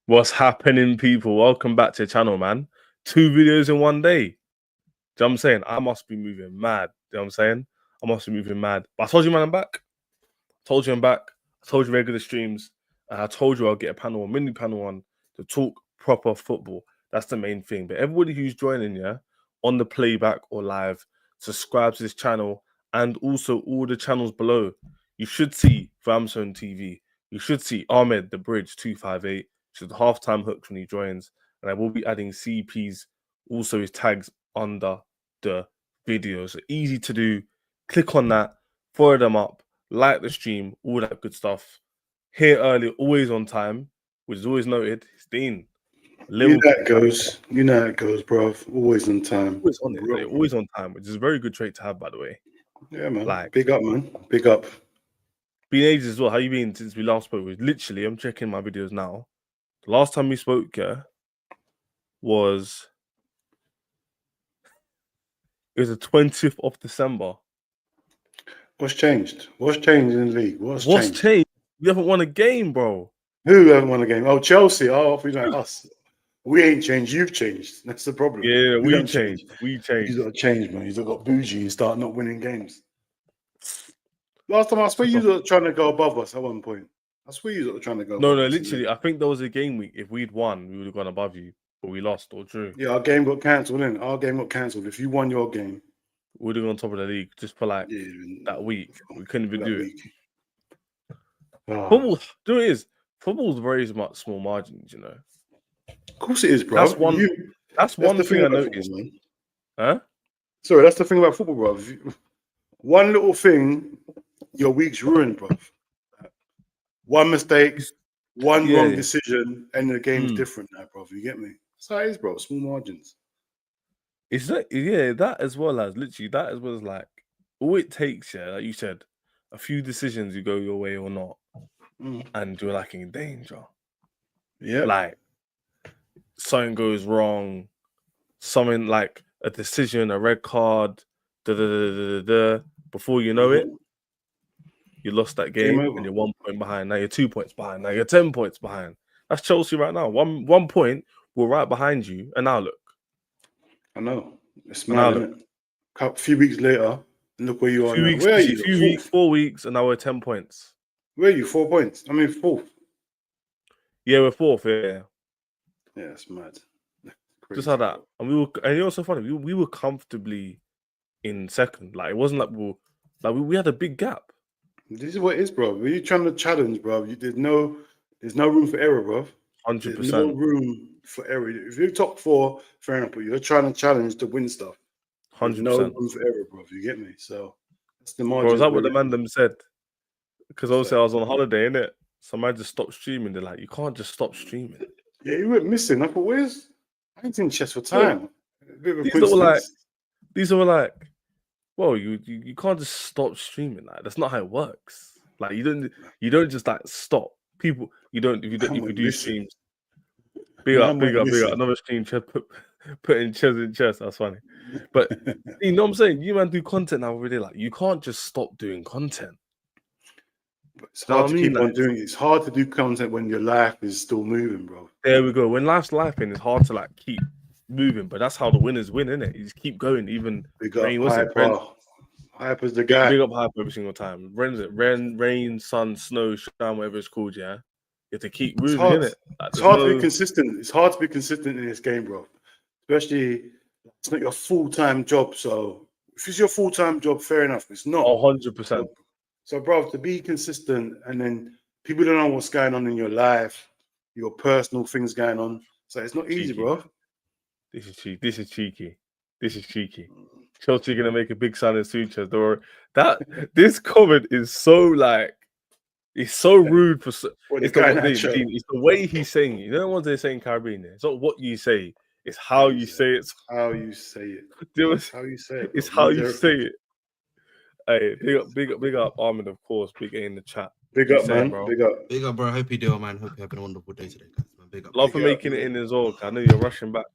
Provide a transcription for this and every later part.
What's happening, people? Welcome back to the channel, man. 2 videos in one day. Do you know what I'm saying? I must be moving mad. You know what I'm saying? I must be moving mad. But I told you, man, I'm back. Told you I'm back. I told you regular streams. And I told you I'll get a mini panel on to talk proper football. That's the main thing. But everybody who's joining, yeah, on the playback or live, subscribe to this channel and also all the channels below. You should see Vamson TV. You should see Ahmed the Bridge 258. So the halftime hooks when he joins, and I will be adding CP's also his tags under the video. So easy to do. Click on that, follow them up, like the stream, all that good stuff. Here early, always on time, which is always noted. It's Dean. Liverpool. You know how it goes. You know how it goes, bro. Always on time. Always on it. Always on time, which is a very good trait to have, by the way. Yeah, man. Like, big up, man. Big up. Been ages as well. How you been since we last spoke? Literally, I'm checking my videos now. The last time we spoke, was the 20th of December. What's changed? What's changed in the league? What's changed? We haven't won a game, bro. Who haven't won a game? Oh, Chelsea. Oh, we like us. We ain't changed. You've changed. That's the problem. Yeah, we changed. We changed. You got to change, man. You got bougie and start not winning games. Last time I swear you were trying to go above us at one point. I swear you were trying to go. No, literally. I think there was a game week. If we'd won, we would have gone above you, but we lost or drew. Yeah, our game got cancelled. Our game got cancelled. If you won your game, we would have gone top of the league just for like that week. We couldn't even do it. Football, do it is. Football's very much small margins, you know. Of course it is, bro. That's one thing I noticed. Huh? Sorry, that's the thing about football, bro. One little thing, your week's ruined, bro. One mistake, one wrong decision, and the game's different now, bro. You get me? That's how it is, bro. Small margins. It's that, that as well as like all it takes, like you said, a few decisions you go your way or not, and you're like in danger. Yeah, like something goes wrong, something like a decision, a red card, before you know it. You lost that game and you're 1 point behind. Now you're 2 points behind. Now you're 10 points behind. That's Chelsea right now. One point, we're right behind you. And now look. I know. It's mad, isn't it? A few weeks later, look where you are. Where are you? 4 weeks, and now we're 10 points. Where are you? 4 points. I mean, fourth. Yeah, we're fourth. Yeah. Yeah, it's mad. Just like that. And you know, so funny. We were comfortably in second. Like it wasn't like we had a big gap. This is what it is, bro. When you're trying to challenge, bro, there's no room for error, bro. 100%. There's no room for error. If you're top 4, fair enough, but you're trying to challenge to win stuff. 100%. No room for error, bro. You get me? So that's the margin. Bro, is that what the man them said? Because obviously I was on holiday, innit? So I just stopped streaming. They're like, you can't just stop streaming. Yeah, you went missing. I thought, I ain't in chess for time. These were like, well, you can't just stop streaming. Like that's not how it works. Like you don't just like stop. People, if you do streams. Big up. Another stream putting chess in chess. That's funny. But you know what I'm saying? You man do content now already. Like you can't just stop doing content. But it's hard to keep on doing it. It's hard to do content when your life is still moving, bro. There we go. When life's lifing, it's hard to like keep moving, but that's how the winners win, isn't it? You just keep going. Even Hyper's the guy. Big up Hyper every single time. Rain, sun, snow, shine, whatever it's called, yeah. You have to keep moving, innit? Like, it's hard to be consistent. It's hard to be consistent in this game, bro. Especially, it's not your full-time job. So if it's your full-time job, fair enough. It's not. 100%. So, bro, to be consistent and then people don't know what's going on in your life, your personal things going on. So it's not easy, bro. This is cheeky. Chelsea gonna make a big sign in Suture. This comment is so like, it's so rude for. It's the way he's saying it. You know, the ones they're saying Caribbean. It's not what you say. It's how you say it. How you say it. It's how you say it. It's how you say it. Hey, big up, Ahmed, of course. Big A in the chat. Big up, man. Bro. Big up, bro. Hope you do, man. Hope you're having a wonderful day today, guys. Man, big up. Love for making it in as well. I know you're rushing back.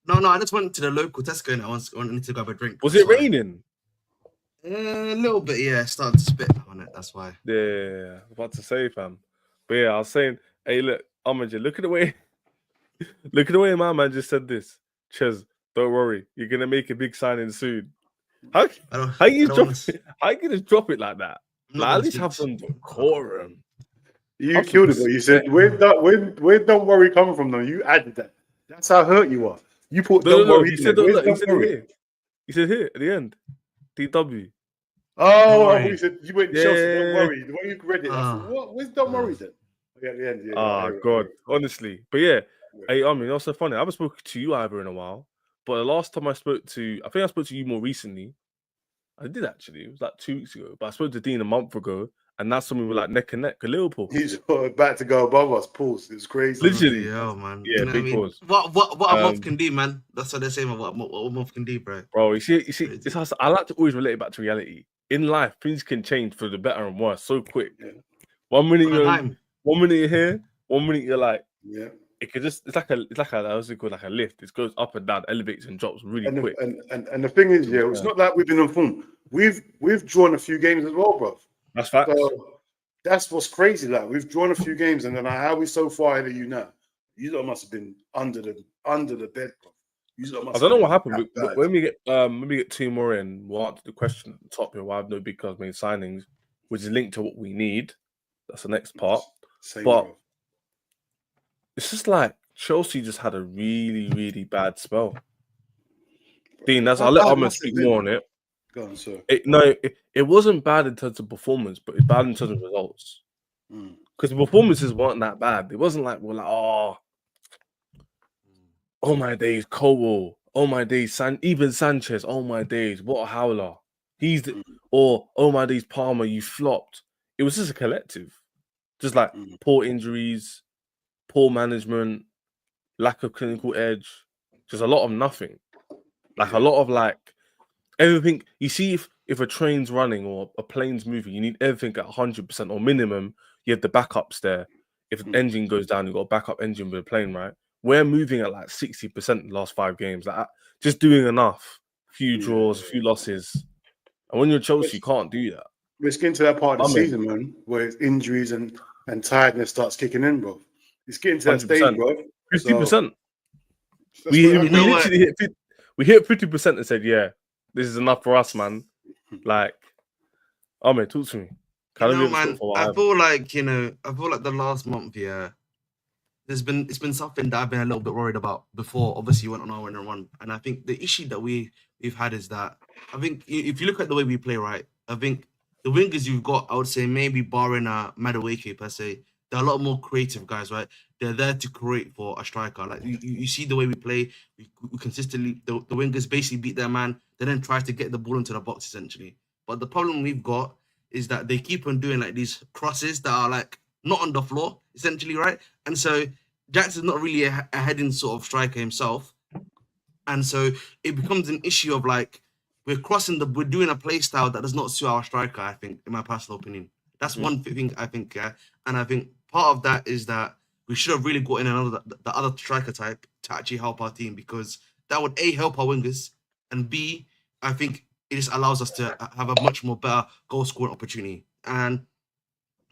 No, I just went to the local Tesco and I need to go have a drink. Was it raining? A little bit, yeah. Started to spit on it. That's why. Yeah. I was about to say, fam. But yeah, I was saying, hey, look, look at the way, look at the way my man just said this. Ches, don't worry, you're gonna make a big signing soon. How you just drop it like that? Like, at least have some decorum. You killed it, but you said where don't worry coming from though. You added that. That's how hurt you are. You put don't worry. He said it here. He said here at the end. DW. Oh, I thought you said you went Chelsea. Don't worry. The way you read it, I thought, what? Where's don't worry then? Yeah, at the end. Yeah. God, honestly, but yeah. Hey, I mean, it's so funny. I haven't spoken to you either in a while, but the last time I think I spoke to you more recently. I did actually. It was like 2 weeks ago, but I spoke to Dean a month ago, and that's when we were like neck and neck at Liverpool. He's about to go above us. Pause. It's crazy. Literally, man. Yeah, you know big pause. What a month can do, man. That's what they're saying. What a month can do, bro. Bro, you see, it's how I like to always relate it back to reality. In life, things can change for the better and worse so quick. Yeah. 1 minute you're here, 1 minute you're like, yeah. It's like a how's it called, like a lift. It goes up and down, elevates and drops really quick. And the thing is, it's not like we've been on form. We've drawn a few games as well, bro. That's facts. So that's what's crazy. Like we've drawn a few games, and then how we so far ahead of you now? You lot must have been under the bed, bro. I don't know what happened. When we get 2 more in, we'll answer the question at the top here. Why have no big clubs made signings, which is linked to what we need. That's the next part. But it's just like Chelsea just had a really, really bad spell. Dean, I'll let Ahmed speak more on it. Go on, sir. It wasn't bad in terms of performance, but it's bad in terms of results. Because the performances weren't that bad. It wasn't like we're like, oh my days, Cole. Oh my days, even Sanchez. Oh my days, what a howler. Oh my days, Palmer, you flopped. It was just a collective. Just like poor injuries, poor management, lack of clinical edge, just a lot of nothing. Like a lot of like everything. You see, if a train's running or a plane's moving, you need everything at 100% or minimum. You have the backups there. If the engine goes down, you've got a backup engine with a plane, right? We're moving at like 60% in the last 5 games. Like just doing enough. A few draws, a few losses. And when you're Chelsea, you can't do that. We're getting to that part of the season, man, where injuries and tiredness starts kicking in, bro. It's getting to that stage, bro. 50%. We hit 50% and said, yeah, this is enough for us, man. Like, Ahmed, talk to me. Man, I feel like the last month, it's been something that I've been a little bit worried about before. Obviously, you went on our winner run, and I think the issue that we've had is that I think if you look at the way we play, right, I think the wingers you've got, I would say maybe barring Madueke per se, they're a lot more creative guys, right? They're there to create for a striker. Like you see the way we play, we consistently the wingers basically beat their man. They then try to get the ball into the box essentially. But the problem we've got is that they keep on doing like these crosses that are like not on the floor essentially, right? And so Jackson's not really a heading sort of striker himself, and so it becomes an issue of like we're doing a play style that does not suit our striker. I think, in my personal opinion, that's one thing I think, and I think part of that is that we should have really got in the other striker type to actually help our team, because that would A, help our wingers, and B, I think it just allows us to have a much more better goal scoring opportunity. And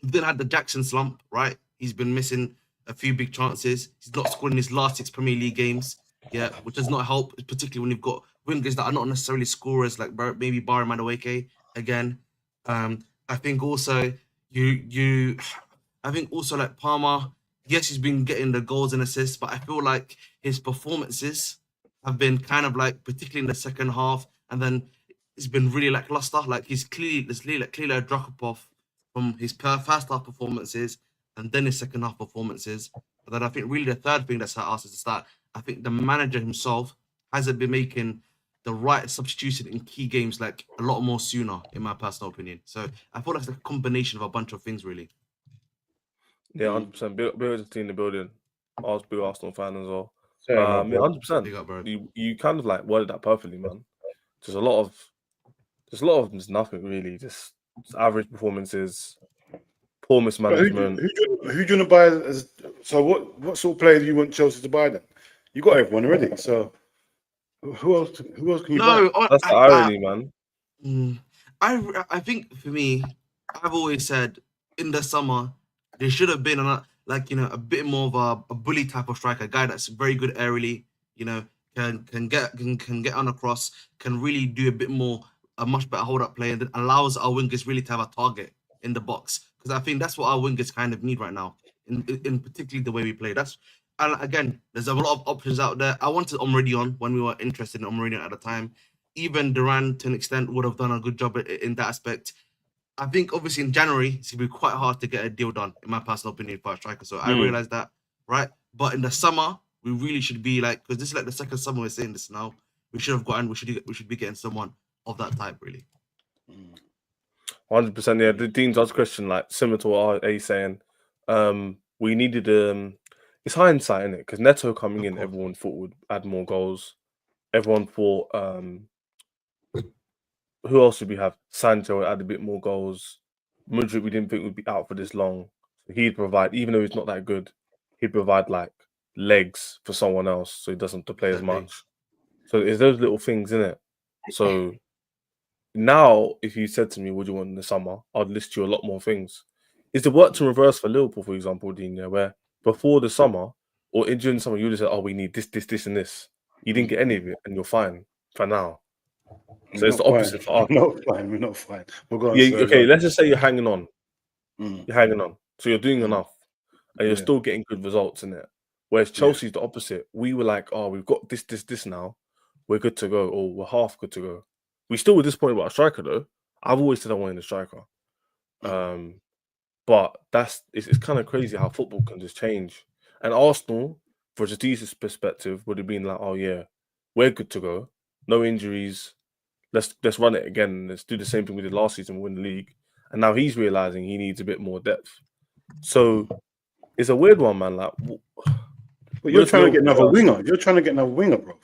we've then had the Jackson slump, right? He's been missing a few big chances. He's not scored in his last 6 Premier League games, which does not help, particularly when you've got wingers that are not necessarily scorers, like maybe Barry Madueke again. I think also like Palmer, yes, he's been getting the goals and assists, but I feel like his performances have been kind of like, particularly in the second half, and then it's been really lackluster. Like there's clearly a drop off from his first half performances and then his second half performances. But then I think really the third thing that's hurt us is that I think the manager himself hasn't been making the right substitution in key games like a lot more sooner, in my personal opinion. So I thought that's a combination of a bunch of things, really. Yeah, 100%. Bill's in the building. I was a big Arsenal fan as well. 100%. You kind of like worded that perfectly, man. There's a lot of just nothing really. Just average performances, poor mismanagement. Who do you want to buy? So what sort of players do you want Chelsea to buy then? You got everyone already. So who else can you buy? That's the irony, man. I think for me, I've always said in the summer there should have been like, a bit more of a bully type of striker, a guy that's very good aerially, can get on across, can really do a much better hold up play, and that allows our wingers really to have a target in the box. Because I think that's what our wingers kind of need right now, in particularly the way we play. And again, there's a lot of options out there. I wanted Omredion when we were interested in Omredion at the time. Even Duran, to an extent, would have done a good job in that aspect. I think obviously in January it's gonna be quite hard to get a deal done, in my personal opinion, for a striker. So I realized that, right? But in the summer, we really should be like, because this is like the second summer we're saying this now. We should be getting someone of that type, really. 100%. Yeah, the Dean's asked question like similar to what A saying. We needed it's hindsight in it because Neto coming in, everyone thought would add more goals. Everyone thought who else would we have? Sancho would add a bit more goals. Mudryk we didn't think would be out for this long. So he'd provide, even though he's not that good, he'd provide like legs for someone else so he doesn't have to play as much. So it's those little things in it. So now, if you said to me, "What do you want in the summer?" I'd list you a lot more things. Is the work to reverse for Liverpool, for example, Dean? Yeah, where before the summer or during the summer, you would have said, "Oh, we need this, this, this, and this." You didn't get any of it, and you're fine for now. So it's the opposite for us. We're not fine. Okay, let's just say you're hanging on. You're hanging on, so you're doing enough, and you're still getting good results in it. Whereas Chelsea's the opposite. We were like, "Oh, we've got this, this, this now. We're good to go, or we're half good to go." We still were disappointed about a striker, though. I've always said I wanted a striker. But it's kind of crazy how football can just change. And Arsenal, from a Jesus perspective, would have been like, "Oh yeah, we're good to go. No injuries. Let's run it again. Let's do the same thing we did last season, win the league." And now he's realizing he needs a bit more depth. So it's a weird one, man. Like, but you're trying to get another winger. You're trying to get another winger, bro.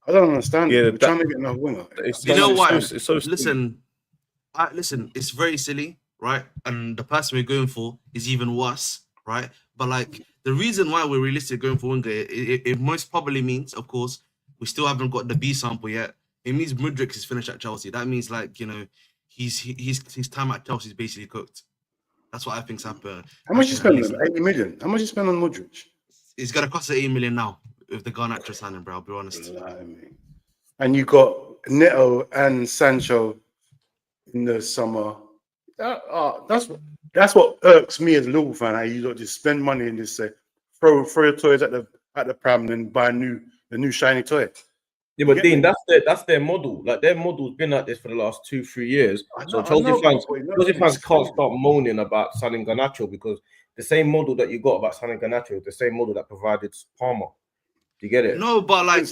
I don't understand. Yeah, we're trying to get another winger. You know what? It's so listen, it's very silly, right? And the person we're going for is even worse, right? But like the reason why we're realistic going for winger, it most probably means, of course, we still haven't got the B sample yet. It means Mudryk is finished at Chelsea. That means like his time at Chelsea is basically cooked. That's what I think's happened. How much you spend on 80 million? How much you spend on Mudryk? It's gonna cost 80 million now with the Garnacho signing, bro. I'll be honest. And you got Neto and Sancho in the summer. That's what irks me as a Liverpool fan. How you just spend money and just say throw your toys at the pram and then buy the new shiny toy. Yeah, but Dean, that's their model. Like their model's been like this for the last 2-3 years. So Chelsea fans can't start moaning about signing Garnacho because the same model that you got about signing Garnacho is the same model that provided Palmer. Do you get it? No, but like,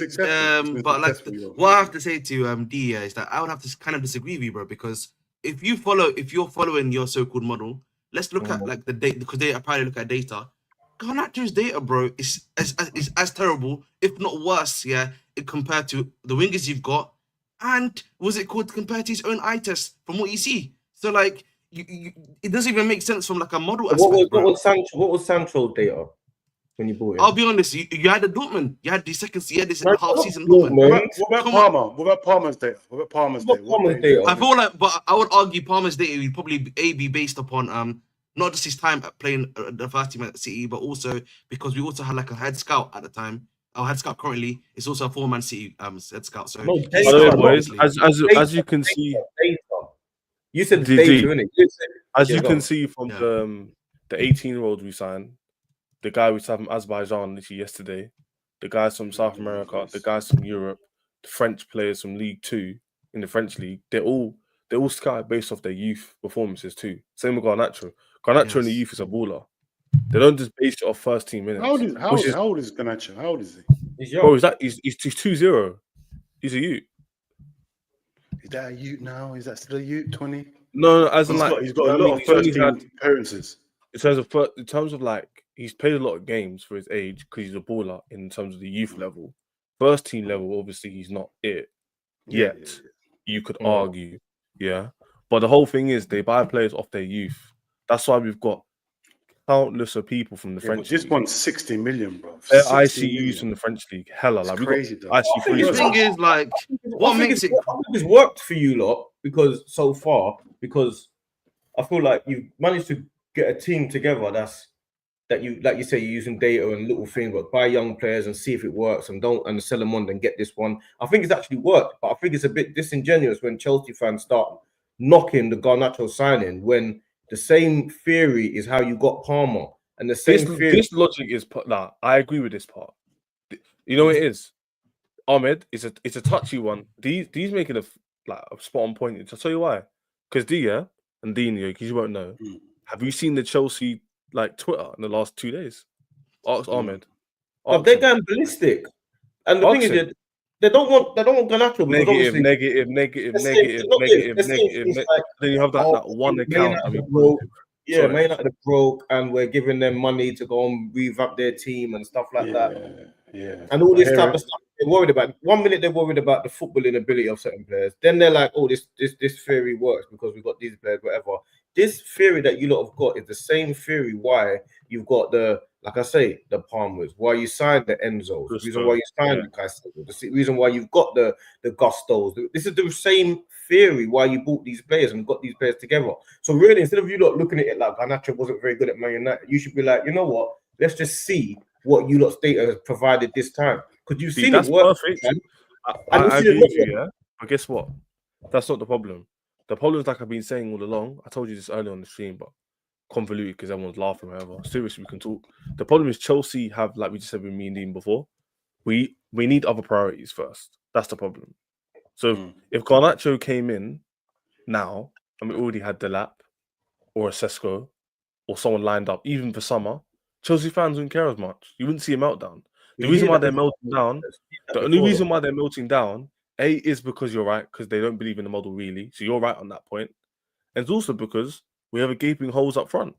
what I have to say to D is that I would have to kind of disagree with you, bro, because if you're following your so-called model, let's look at like the data, because they apparently look at data. Garnacho's data, bro, is as terrible, if not worse, compared to the wingers you've got, and compared to his own eye test from what you see. So like, it doesn't even make sense from like a model aspect. What was Sancho's data when you bought it? I'll be honest, you had the Dortmund, you had the half season Dortmund. What about Palmer? What about Palmer's data? I feel like, but I would argue Palmer's data would probably be based upon not just his time playing the first team at City, but also because we also had like a head scout at the time. Our head scout currently is also a former Man City head scout. So, boys, as you can see, you said data, innit? As you can see from the 18-year-old we signed, the guy we signed from Azerbaijan literally yesterday, the guys from South America, the guys from Europe, the French players from League 2 in the French league, they're all scouted based off their youth performances too. Same with Garnacho. Garnacho in the youth is a baller. They don't just base it off first team minutes. How old is Garnacho? How old is he? He's young. Bro, he's 2-0. He's a youth. Is that a youth now? Is that still a youth? 20? No, as in he's got a lot of first team appearances. In terms of like, he's played a lot of games for his age because he's a baller in terms of the youth level. First team level, obviously, he's not it yet. Yeah. You could argue, but the whole thing is they buy players off their youth. That's why we've got countless of people from the French league. This one's 60 million, bro. They're ICUs from the French league. Hella, like crazy. The thing is, like, what makes it worked for you lot because so far, because I feel like you've managed to get a team together that's that you, like you say, you're using data and little things, but buy young players and see if it works, and sell them on, then get this one. I think it's actually worked, but I think it's a bit disingenuous when Chelsea fans start knocking the Garnacho signing when the same theory is how you got Palmer, and the same theory. This logic is nah. I agree with this part. You know what it is, Ahmed. It's a touchy one. These making a spot on point. I'll tell you why. Because Dia and Dino, because you won't know. Have you seen the Chelsea Twitter in the last 2 days? Ask Ahmed. But they're going ballistic, and the thing is, they don't want Garnacho. Negative. Then you have that one account. Man United broke, and we're giving them money to go and revamp their team and stuff like that. Yeah, and all this type of stuff they're worried about. 1 minute they're worried about the footballing ability of certain players. Then they're like, "Oh, this theory works because we've got these players, whatever." This theory that you lot have got is the same theory why you've got the Palmers, why you signed the Enzos, the reason why you signed the Caicedo, the reason why you've got the Gustos. This is the same theory why you bought these players and got these players together. So really, instead of you lot looking at it like Garnacho wasn't very good at Man United, you should be like, you know what? Let's just see what you lot's data has provided this time, because you've seen it work. Perfect. I agree with you, yeah. But guess what? That's not the problem. The problem is, like I've been saying all along. I told you this earlier on the stream, but convoluted because everyone's laughing. Whatever. Seriously, we can talk. The problem is Chelsea have, like we just said with me and Dean before, we need other priorities first. That's the problem. So if Garnacho came in now and we already had Delap or a Sesko or someone lined up, even for summer, Chelsea fans wouldn't care as much. You wouldn't see a meltdown. The reason why they're melting down, the only reason why they're melting down, A, is because you're right, because they don't believe in the model really. So you're right on that point. And it's also because we have a gaping holes up front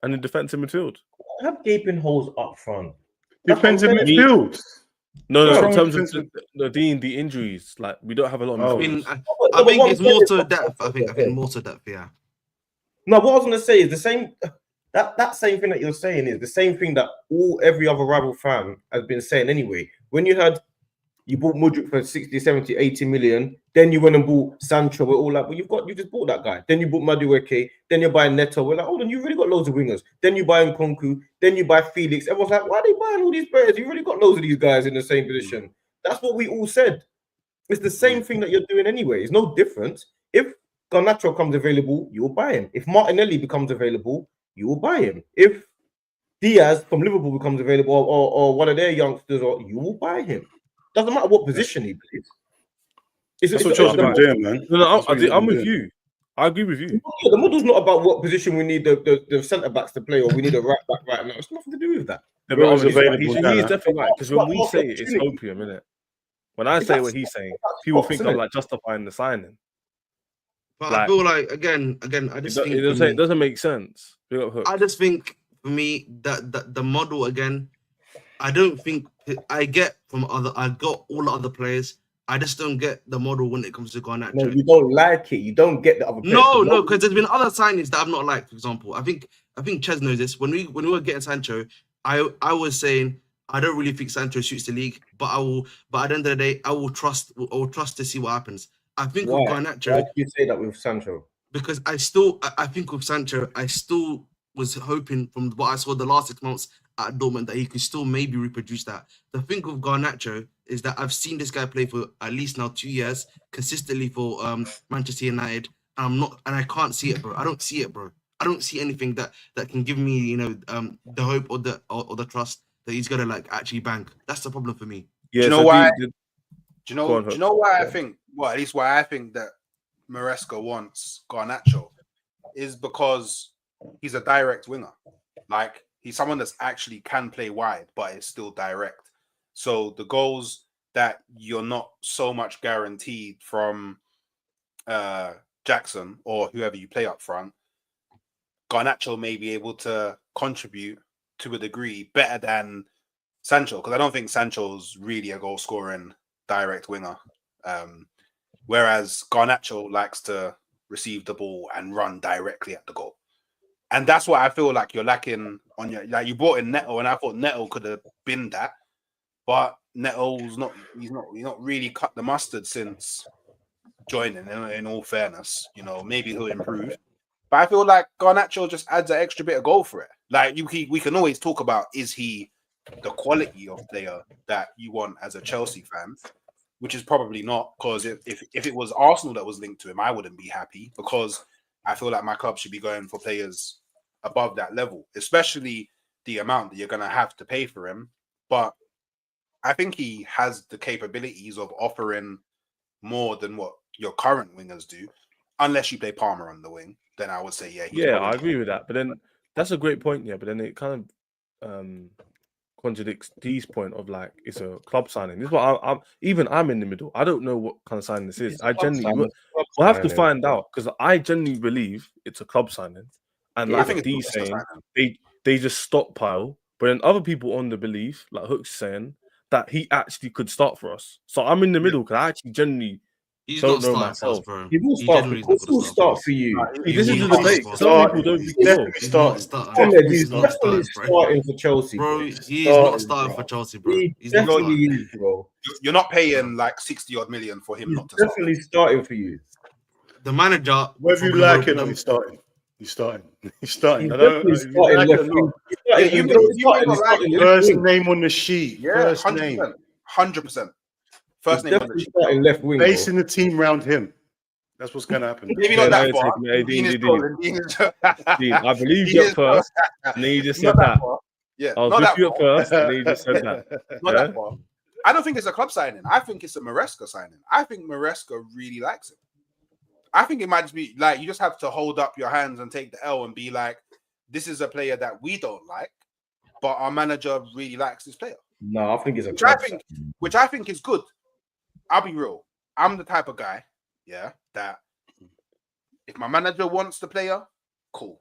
and in defensive midfield. We have gaping holes up front. Defensive midfield. No, in terms of the injuries, like we don't have a lot of midfield. I think it's more to depth. I think more to depth, yeah. No, what I was gonna say is the same. That same thing that you're saying is the same thing that every other rival fan has been saying anyway. When you bought Mudryk for 60, 70, 80 million, then you went and bought Sancho, we're all like, well, you just bought that guy. Then you bought Madueke, then you're buying Neto. We're like, hold on, you really got loads of wingers. Then you buy Nkunku, then you buy Felix. Everyone's like, why are they buying all these players? You really got loads of these guys in the same position. That's what we all said. It's the same thing that you're doing anyway. It's no different. If Garnacho comes available, you will buy him. If Martinelli becomes available, you will buy him. If Diaz from Liverpool becomes available, or one of their youngsters, you will buy him. Doesn't matter what position he plays. That's what Chelsea are doing, man. No, I'm with you. I agree with you. The model's not about what position we need the centre backs to play, or we need a right back right now. It's nothing to do with that. He's definitely right, because when we say it's opium, innit? When I say what he's saying, people think I'm justifying the signing. But I feel like again, I just think it doesn't make sense. I just think for me that the model again, I don't think I got all the other players. I just don't get the model when it comes to Garnacho. No, you don't like it. You don't get the other players. No, because there's been other signings that I've not liked. For example, I think Ches knows this. When we were getting Sancho, I was saying I don't really think Sancho suits the league, but at the end of the day, I will trust to see what happens. I think with Garnacho. Why did you say that with Sancho? Because I think with Sancho, I still was hoping from what I saw the last 6 months at Dortmund that he could still maybe reproduce that. The thing with Garnacho is that I've seen this guy play for at least now 2 years consistently for Manchester United, and I can't see it, bro. I don't see it, bro. I don't see anything that can give me, the hope or the trust that he's gonna actually bang. That's the problem for me. Yeah, do you know why? Do you know why I think? Well, at least why I think that Maresca wants Garnacho is because he's a direct winger. Like, he's someone that's actually can play wide, but is still direct. So the goals that you're not so much guaranteed from Jackson or whoever you play up front, Garnacho may be able to contribute to a degree better than Sancho, because I don't think Sancho's really a goal scoring direct winger. Whereas Garnacho likes to receive the ball and run directly at the goal. And that's what I feel like you're lacking on your, you brought in Neto, and I thought Neto could have been that, but Neto's he's not really cut the mustard since joining, in all fairness. Maybe he'll improve, But I feel like Garnacho just adds an extra bit of goal for it. Like we can always talk about, is he the quality of player that you want as a Chelsea fan? Which is probably not, because if it was Arsenal that was linked to him, I wouldn't be happy, because I feel like my club should be going for players above that level, especially the amount that you're going to have to pay for him. But I think he has the capabilities of offering more than what your current wingers do, unless you play Palmer on the wing. Then I would say, yeah. I agree with that. But then that's a great point, yeah. But then it kind of contradicts D's point of like it's a club signing. This is what I'm in the middle. I don't know what kind of signing this is. I genuinely we'll have to find out, because I genuinely believe it's a club signing. And like I think D's saying, they just stockpile. But then other people on the belief, like Hook's saying, that he actually could start for us. So I'm in the middle, because I actually genuinely don't know myself. He will start. He will start for you. This is the debate. Some people don't think he's definitely starting for Chelsea, bro. He is not starting for Chelsea, bro. He's definitely is, bro. You're not paying like 60-odd million for him not to start. Definitely starting for you. The manager, whether you like it or he's starting. He's starting. He's starting. He's First name on the sheet. Yeah, first 100%. name. 100%. First name on the sheet. Starting left wing. Basing the team around him. That's what's going to happen. Maybe not that far. Dean, I believe you at first, and then you just said that. Yeah, I was with you at first, and then you just said that. Not that far. I don't think it's a club signing. I think it's a Maresca signing. I think Maresca really likes him. I think it might just be like you just have to hold up your hands and take the L and be like, this is a player that we don't like, but our manager really likes this player. No, I think it's which I think is good. I'll be real. I'm the type of guy, that if my manager wants the player, cool.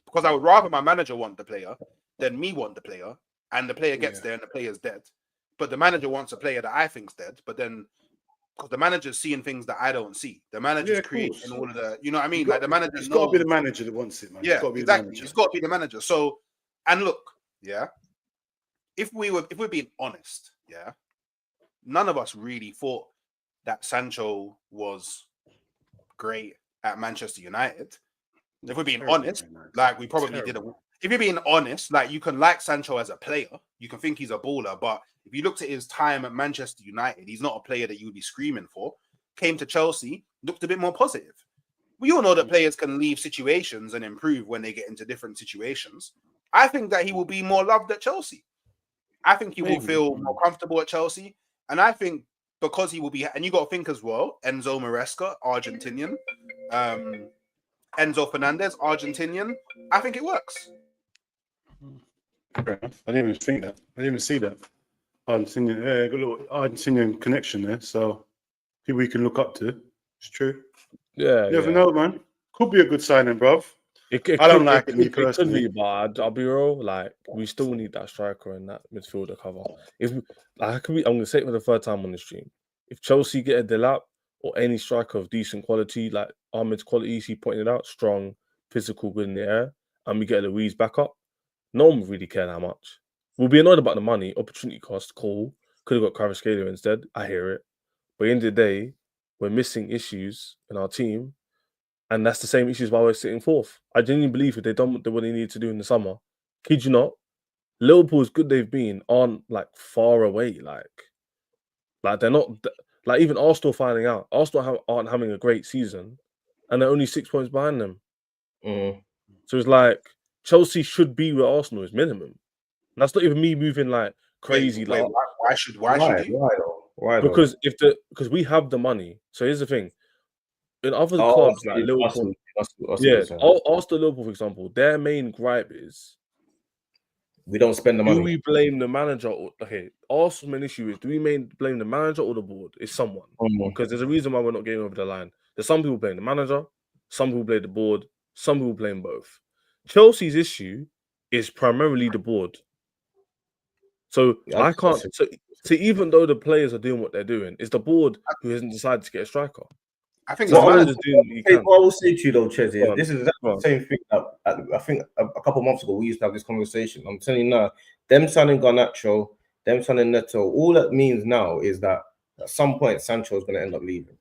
Because I would rather my manager want the player than me want the player, and the player gets there and the player's dead. But the manager wants a player that I think's dead, but then because the manager's seeing things that I don't see. The manager's creating all of the, you know what I mean? Like the manager, it's got to be the manager that wants it, man. Yeah, exactly. It's got to be the manager. So, and look, if we're being honest, none of us really thought that Sancho was great at Manchester United. If we're being honest, like we probably didn't. If you're being honest, like you can like Sancho as a player, you can think he's a baller, but if you looked at his time at Manchester United, he's not a player that you would be screaming for. Came to Chelsea, looked a bit more positive. We all know that players can leave situations and improve when they get into different situations. I think that he will be more loved at Chelsea. I think he will feel more comfortable at Chelsea. And I think because he will be, and you got to think as well, Enzo Maresca, Argentinian, Enzo Fernandez, Argentinian. I think it works. I didn't even think that. I didn't even see that. Argentinian, got a little Argentinian connection there. So people you can look up to. It's true. Yeah. You never know, man. Could be a good signing, bruv. I don't like it, me personally. It could be, but I'll be real. Like, we still need that striker and that midfielder cover. I'm going to say it for the third time on the stream. If Chelsea get a Delap or any striker of decent quality, like Ahmed's qualities, he pointed out, strong, physical, good in the air, and we get Louise back up, no one would really care that much. We'll be annoyed about the money, opportunity cost, cool. Could have got Kvaratskhelia instead. I hear it. But at the end of the day, we're missing issues in our team. And that's the same issues why we're sitting fourth. I genuinely believe if they've done what they needed to do in the summer, kid you not, Liverpool, as good they've been, aren't like far away. Like they're not, like even Arsenal finding out. Arsenal aren't having a great season and they're only 6 points behind them. So it's like Chelsea should be where Arsenal is minimum. And that's not even me moving like crazy. Why should you? Because because we have the money. So here's the thing. In other clubs like Liverpool, Arsenal, Liverpool, for example, their main gripe is we don't spend the money. Do we blame the manager? Arsenal's main issue is do we blame the manager or the board? It's someone. Because there's a reason why we're not getting over the line. There's some people blame the manager, some people blame the board, some people blame both. Chelsea's issue is primarily the board. So I can't. So even though the players are doing what they're doing, it's the board who hasn't decided to get a striker. I think what I will say to you though, Chez, this is exactly the same thing that I think a couple months ago we used to have this conversation. I'm telling you now, them signing Garnacho, them signing Neto, all that means now is that at some point Sancho is going to end up leaving.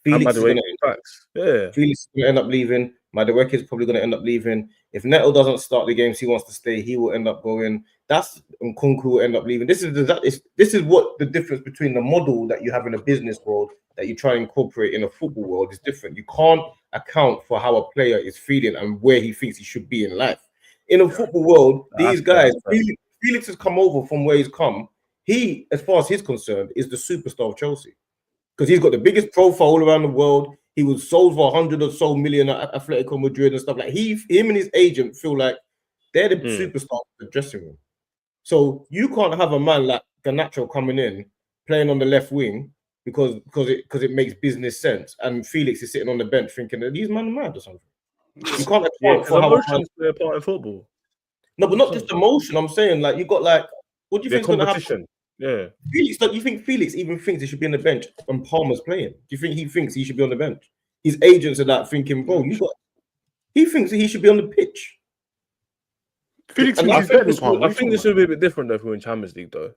Felix is going to end up leaving. Madueke is probably going to end up leaving. If Neto doesn't start the games, he wants to stay. He will end up going. That's Nkunku will end up leaving. This is what the difference between the model that you have in a business world that you try and incorporate in a football world is different. You can't account for how a player is feeling and where he thinks he should be in life. In a football world, these guys, Felix has come over from where he's come. He, as far as he's concerned, is the superstar of Chelsea because he's got the biggest profile all around the world. He was sold for 100 or so million at Atletico Madrid and stuff like. Him and his agent feel like they're the superstars of the dressing room. So you can't have a man like Garnacho coming in playing on the left wing because it makes business sense, and Felix is sitting on the bench thinking that these men are mad or something. You can't account for how emotions play a part in football. No, but not just emotion. I'm saying like you got like, what do you think is going to happen? Yeah. Felix, do you think Felix even thinks he should be on the bench when Palmer's playing? Do you think he thinks he should be on the bench? His agents are like thinking, bro, he thinks that he should be on the pitch. Felix I think this would be a bit different though if we were in Champions League though.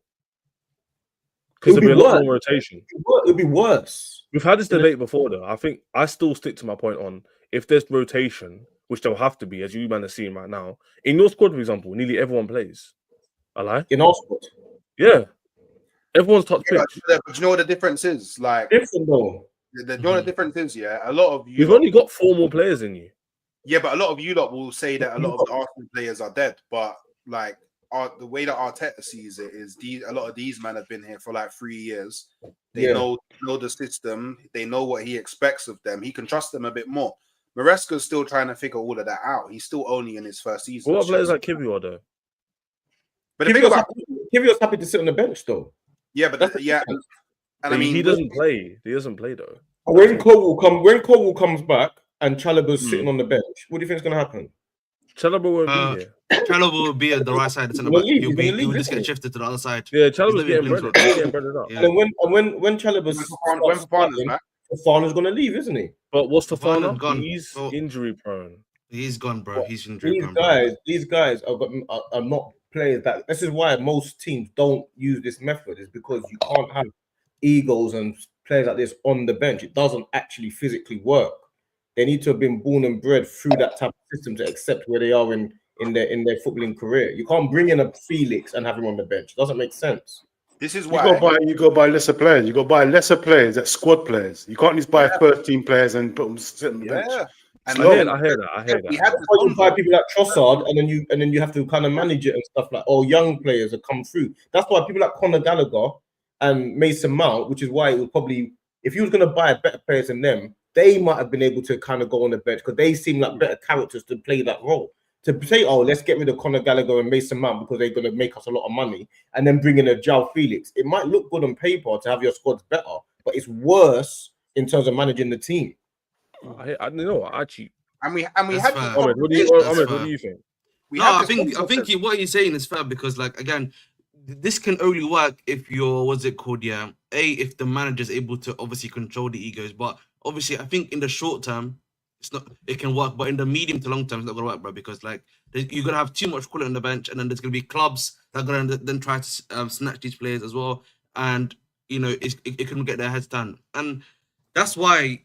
Because there'd be a lot more rotation. It would be worse. We've had this debate before though. I think I still stick to my point on if there's rotation, which there'll have to be, as you man are seeing right now. In your squad, for example, nearly everyone plays. I lie? In our squad. Yeah. Everyone's touch pitch. But you know what the difference is? Like different though. You know what the difference is, yeah? A lot of you We've only got 4 more players than you. Yeah, but a lot of you lot will say that a lot of the Arsenal players are dead. But like the way that Arteta sees it is a lot of these men have been here for like 3 years. They know the system. They know what he expects of them. He can trust them a bit more. Maresca's still trying to figure all of that out. He's still only in his first season. What players like Kiwior though? But the thing about Kiwior's happy to sit on the bench though. Yeah, but and I mean he doesn't play. He doesn't play though. When Cole comes back and Chalobah's sitting on the bench, what do you think is going to happen? Chalobah won't be here. Chalobah will be at the right side of the centre back. He'll just get shifted to the other side. Yeah, Chalobah's getting breaded up. Yeah. And when Chalobah's Fofana's going to leave, isn't he? But what's Fofana gone? He's injury prone. He's gone, bro. He's injury prone. These guys are not players that. This is why most teams don't use this method. Is because you can't have egos and players like this on the bench. It doesn't actually physically work. They need to have been born and bred through that type of system to accept where they are in their footballing career. You can't bring in a Felix and have him on the bench. It doesn't make sense. This is why you go buy lesser players. You go buy lesser players, that's squad players. You can't just buy first team players and put them sitting on the bench. And I hear that. You buy people like Trossard, and then you have to kind of manage it and stuff like. Oh, young players that come through. That's why people like Conor Gallagher and Mason Mount, which is why it was probably, if you was going to buy better players than them, they might have been able to kind of go on the bench because they seem like better characters to play that role. To say, oh, let's get rid of Conor Gallagher and Mason Mount because they're going to make us a lot of money, and then bring in a João Felix. It might look good on paper to have your squads better, but it's worse in terms of managing the team. I know actually, and we had. Ahmed, what do you think? I think what he's saying is fair because, like, again, this can only work if you're if the manager's able to obviously control the egos, but obviously I think in the short term it can work, but in the medium to long term it's not gonna work, bro, because like you're gonna have too much quality on the bench, and then there's gonna be clubs that are gonna then try to snatch these players as well, and it can get their heads down, and that's why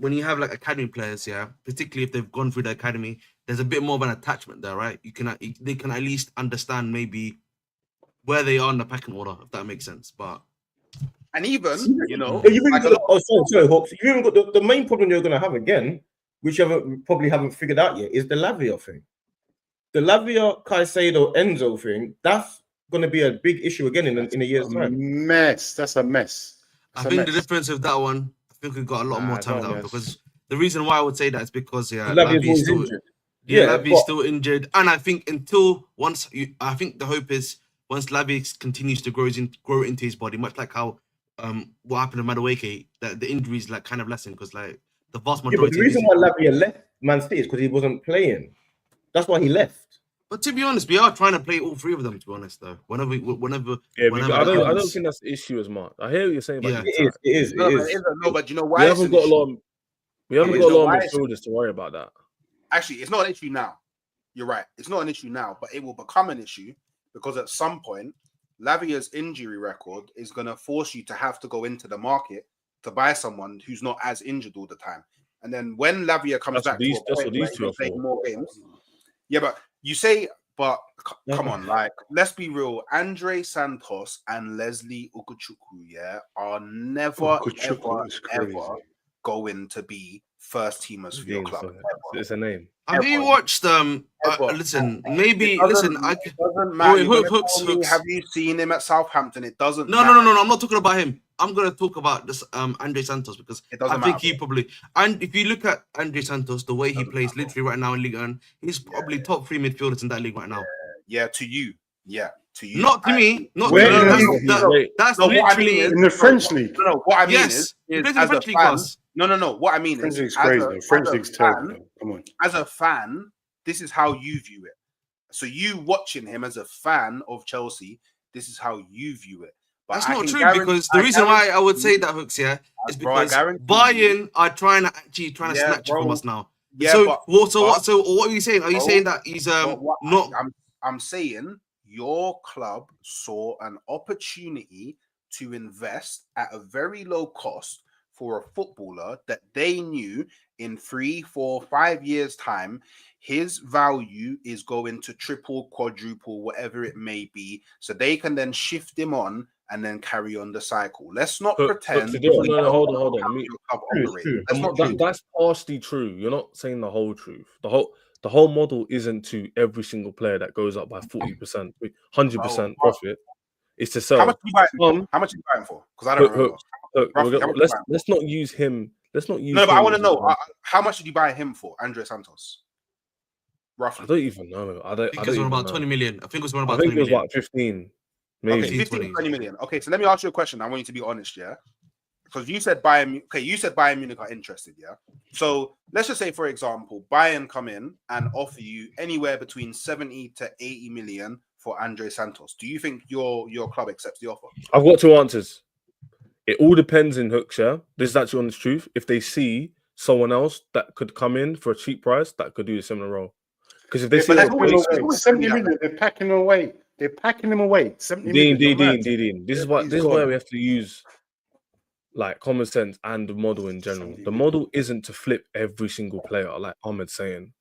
when you have like academy players, particularly if they've gone through the academy, there's a bit more of an attachment there, right? They can at least understand maybe where they are in the pecking order, if that makes sense. But you've even sorry, Hawks. You even got the main problem you're going to have again, which you probably haven't figured out yet, is the Lavia thing. The Lavia, Caicedo, Enzo thing. That's going to be a big issue again in a year's time. That's a mess. I think the difference with that one, I think we've got a lot more time now, because the reason why I would say that is because Lavia's still injured. Lavia's still injured, and I think I think the hope is once Lavia continues to grow into his body, much like how what happened to Madueke, that the injuries like kind of lessened because like the vast majority. But the reason why Lavia left Man City is because he wasn't playing. That's why he left. But to be honest, we are trying to play all 3 of them. To be honest, though, whenever I don't think that's the issue as much. I hear what you're saying. But it is. No, but you know why? We haven't got a lot of midfielders to worry about that. Actually, it's not an issue now. You're right. It's not an issue now, but it will become an issue because at some point, Lavia's injury record is going to force you to have to go into the market to buy someone who's not as injured all the time. And then when Lavia comes back to a point where he'll play more games. Yeah, but you say, but come on, like, let's be real. Andre Santos and Leslie Ugochukwu, are never, ever going to be first teamers for your club. It's a name. Have you watched listen, maybe listen. It doesn't matter. Hooks. Have you seen him at Southampton? It doesn't. No. I'm not talking about him. I'm gonna talk about this Andre Santos because I think he probably. And if you look at Andre Santos, the way he plays, literally right now in Ligue 1, he's probably top 3 midfielders in that league right now. Yeah, to you. Yeah, to you. Not to me. Not to me. That's literally in the French league. No. What I mean is as a fan. No. What I mean French is, league's crazy. French league's terrible. Come on. As a fan, this is how you view it. So you watching him as a fan of Chelsea, this is how you view it. But that's not true because the reason why I would say that, Hooks, is because Bayern are trying to snatch it from us now. Yeah, so what are you saying? Are you saying that he's not? I'm saying your club saw an opportunity to invest at a very low cost for a footballer that they knew in 3, 4, 5 years' time, his value is going to triple, quadruple, whatever it may be. So they can then shift him on and then carry on the cycle. Let's not pretend. No, hold on. That's partially true. You're not saying the whole truth. The whole model isn't to every single player that goes up by 40%, 100% profit. It's to sell. How much are you buying for? Because I don't remember. Let's not use him. Let's not use. No, but I want to know how much did you buy him for, Andre Santos? Roughly. I don't even know. I think it was about 20 million. I think it was about 20 million. I think it was about 15. Maybe. Okay, 15, 20 million. Okay, so let me ask you a question. I want you to be honest, yeah? Because you said Bayern. Okay, you said Bayern Munich are interested, yeah? So let's just say, for example, Bayern come in and offer you anywhere between 70 to 80 million for Andre Santos. Do you think your club accepts the offer? I've got 2 answers. It all depends in Hooks, yeah? This is actually honest truth. If they see someone else that could come in for a cheap price, that could do a similar role. Because if they see 70 million, they're packing him away. They're packing him away. 70 million. Dean. This is where we have to use like common sense and the model in general. The model isn't to flip every single player, like Ahmed's saying.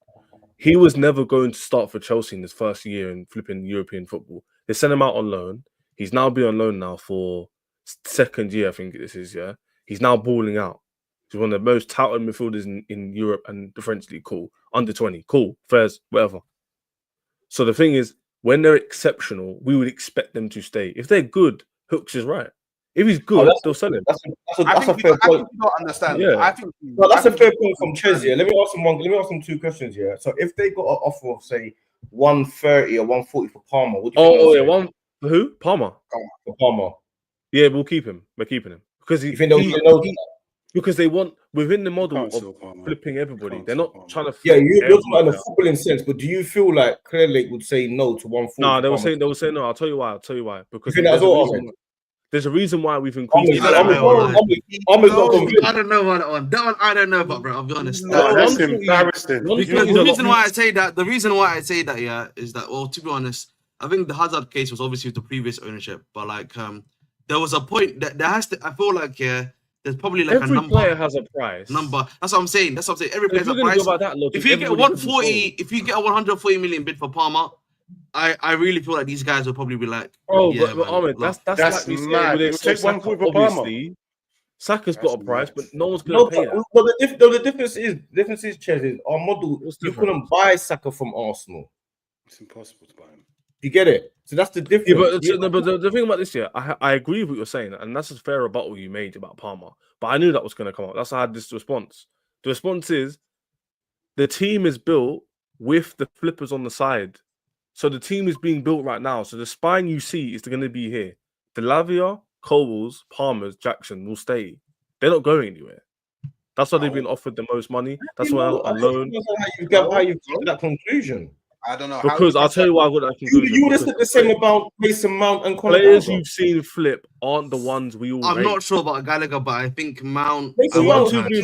He was never going to start for Chelsea in his first year in flipping European football. They sent him out on loan. He's now been on loan now for 2nd year, I think this is, yeah. He's now balling out. He's one of the most touted midfielders in Europe and the French league. Cool. Under 20. Cool. Fairs, whatever. So the thing is, when they're exceptional, we would expect them to stay. If they're good, Hooks is right. If he's good, they'll sell him. That's a fair point. You don't understand. Yeah. That's a fair point from Ches. Yeah. Let me ask them 2 questions. Yeah. So if they got an offer of say 130 or 140 for Palmer, would you one for who? Palmer. For Palmer. Yeah, we'll keep him. We're keeping him because because they want within the model of flipping everybody. They're not trying to. Yeah, you're talking in a footballing sense, but do you feel like Clear Lake would say no to 140? No, they will say no. I'll tell you why. Because there's a reason why we've increased. I don't know about that one. That one I don't know about, bro. I'll be honest. That's embarrassing. The reason why I say that, yeah, is that, well, to be honest, I think the Hazard case was obviously with the previous ownership, but like there was a point that there has to. I feel like there's probably like every a number. Player has a price. Number. That's what I'm saying. Every player has a price. If you get 140, if you get a 140 million bid for Palmer, I really feel like these guys will probably be like, but Ahmed, that's like we mad. said, obviously, Saka's got a price, but no one's going to pay that. The difference is, Ches, is our model. You couldn't buy Saka from Arsenal. It's impossible to buy him. You get it? So that's the difference. Yeah, but the thing about this year, I agree with what you're saying, and that's a fair rebuttal you made about Palmer. But I knew that was going to come up. That's why I had this response. The response is the team is built with the flippers on the side. So the team is being built right now. So the spine you see is going to be here. Delavia, Coles, Palmer's, Jackson will stay. They're not going anywhere. That's why they've been offered the most money. That's why alone. How you come to that conclusion? I don't know. Because I'll tell you why I got that conclusion. You would have said the same about Mason Mount and Conor. Players you've seen flip aren't the ones we all I'm not sure about Gallagher, but I think Mount. Mason Mount's one of your.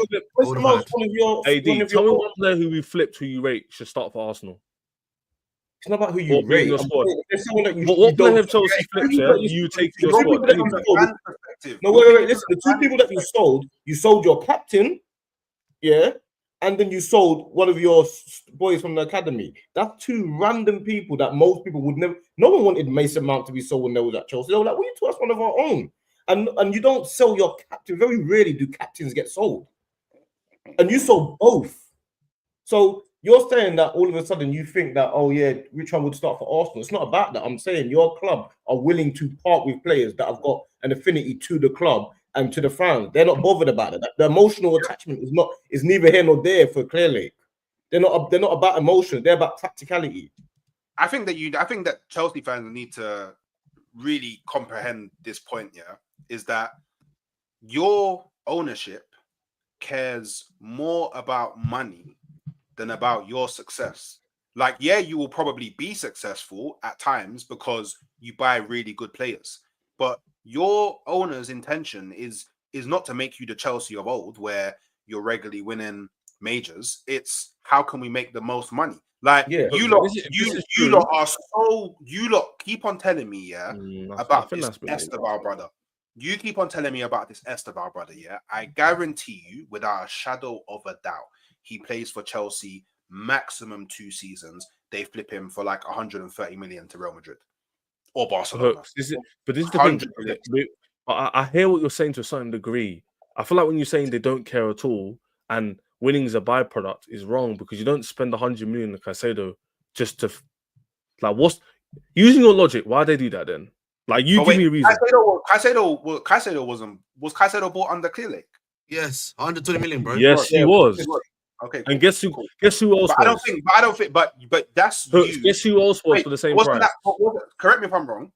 Tell me one player who we flipped who you rate should start for Arsenal. It's not about who you rate. What player have Chelsea flipped? You take your squad. No, wait. Listen, the 2 people that you sold your captain, yeah, and then you sold one of your boys from the academy. That's two random people that most people would never. No one wanted Mason Mount to be sold when they was at Chelsea. They were like, "We to us one of our own," and you don't sell your captain. Very rarely do captains get sold, and you sold both. So you're saying that all of a sudden you think that, oh yeah, which one would start for Arsenal? It's not about that. I'm saying your club are willing to part with players that have got an affinity to the club and to the fans. They're not bothered about it. The emotional attachment is neither here nor there for Clear Lake. They're not about emotion. They're about practicality. I think that Chelsea fans need to really comprehend this point. Yeah, is that your ownership cares more about money than about your success. Like, yeah, you will probably be successful at times because you buy really good players, but your owner's intention is not to make you the Chelsea of old, where you're regularly winning majors. It's how can we make the most money? Like, you lot keep on telling me, about this Esteval brother. You keep on telling me about this Esteval brother, yeah? I guarantee you, without a shadow of a doubt, he plays for Chelsea maximum 2 seasons. They flip him for like 130 million to Real Madrid or Barcelona. This is the thing. I hear what you're saying to a certain degree. I feel like when you're saying they don't care at all and winning is a byproduct is wrong, because you don't spend 100 million on Caicedo just to like, what's using your logic? Why they do that then? Like, you give me a reason. Was Caicedo bought under Clear Lake? Yes, 120 million, bro. Yes, he was. Okay, cool. And guess who else? I don't think. But that's you. Guess who else was for the same price? Correct me if I'm wrong.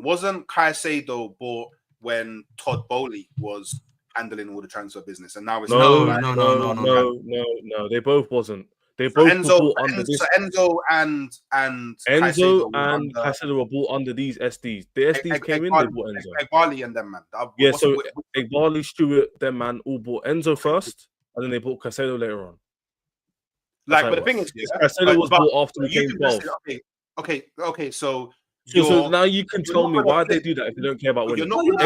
Wasn't Caicedo bought when Todd Bowley was handling all the transfer business, and now it's no. They both wasn't. They both were bought under this. Enzo and Caicedo were bought under these SDs. The SDs came in, they bought Enzo. Egbali and them, man. So Egbali, Stewart, them man all bought Enzo first, and then they bought Caicedo later on. Like, but the thing is, Caicedo was bought after we came 12. Okay. So now you can tell me why they do that if they don't care about winning. What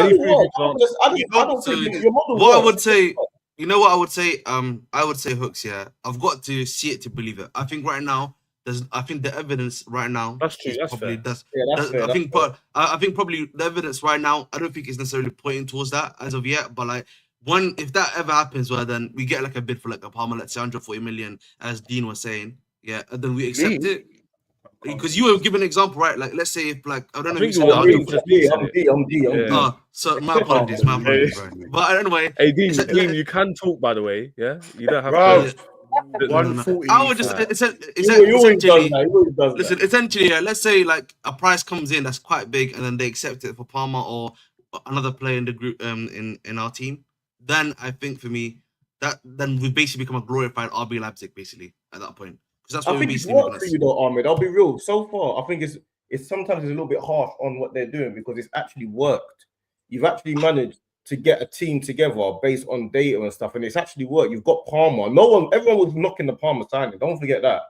I would say. You know what I would say? I would say Hooks. Yeah, I've got to see it to believe it. I think right now, I think the evidence right now. That's true. That's fair. I think probably the evidence right now. I don't think it's necessarily pointing towards that as of yet. But like, if that ever happens, well, then we get like a bid for like a Palmer, let's say 140 million, as Dean was saying. Yeah, and then we accept it. Because you were given an example, right? Like, let's say if, like, I don't know. So my apologies, bro. But anyway, hey, Dean, you can talk, by the way. Yeah, you don't have to. 140. I would just essentially, let's say like a price comes in that's quite big, and then they accept it for Palmer or another player in the group, in our team. Then I think for me, then we basically become a glorified RB Leipzig, basically at that point. I think it's worked for you though, Ahmed. I'll be real. So far, I think it's sometimes a little bit harsh on what they're doing, because it's actually worked. You've actually managed to get a team together based on data and stuff, and it's actually worked. You've got Palmer. Everyone was knocking the Palmer signing. Don't forget that.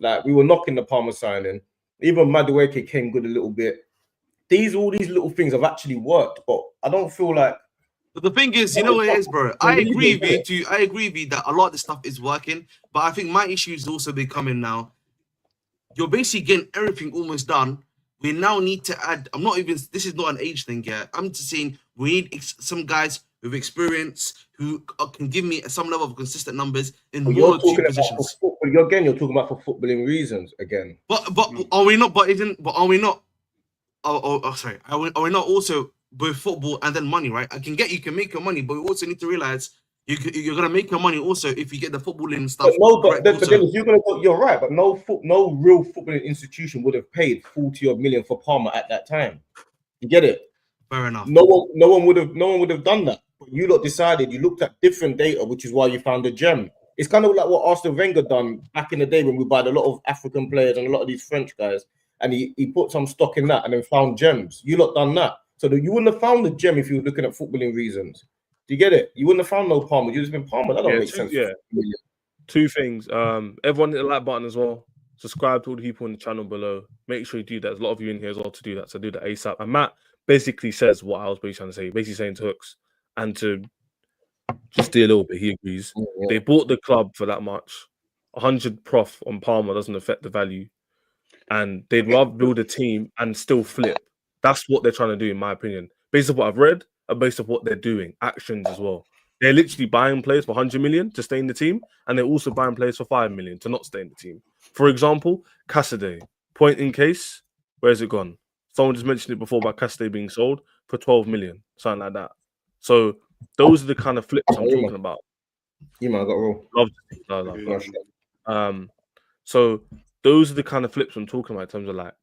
Like, we were knocking the Palmer signing. Even Madueke came good a little bit. All these little things have actually worked, but I don't feel like. But the thing is, you know what it is, bro? I agree with you that a lot of the stuff is working, but I think my issue is also becoming now, you're basically getting everything almost done. We now need to add, this is not an age thing yet. I'm just saying we need some guys with experience who can give me some level of consistent numbers in one or two positions. You're talking about for footballing reasons again. But are we not? Are we not also both football and then money, right? You can make your money, but we also need to realize you're gonna make your money also if you get the footballing stuff. But then if you're gonna go, you're right, but no real footballing institution would have paid 40 odd million for Palmer at that time. You get it? Fair enough. No one would have done that. But you lot decided, you looked at different data, which is why you found a gem. It's kind of like what Arsene Wenger done back in the day when we bought a lot of African players and a lot of these French guys, and he put some stock in that and then found gems. You lot done that. So you wouldn't have found the gem if you were looking at footballing reasons. Do you get it? You wouldn't have found no Palmer. You'd have been Palmer. That don't make sense. Yeah. 2 things. Everyone hit the like button as well. Subscribe to all the people in the channel below. Make sure you do that. There's a lot of you in here as well to do that. So do that ASAP. And Matt basically says what I was basically trying to say. Basically saying to Hooks and to Just do a little bit. He agrees. Yeah. They bought the club for that much. 100 prof on Palmer doesn't affect the value, and they'd rather build a team and still flip. That's what they're trying to do, in my opinion. Based on what I've read, and based on what they're doing, actions as well. They're literally buying players for 100 million to stay in the team, and they're also buying players for 5 million to not stay in the team. For example, Cassidy, point in case, where's it gone? Someone just mentioned it before about Cassidy being sold for 12 million, something like that. So those are the kind of flips I'm talking about. You might got roll. Love to see. So those are the kind of flips I'm talking about in terms of like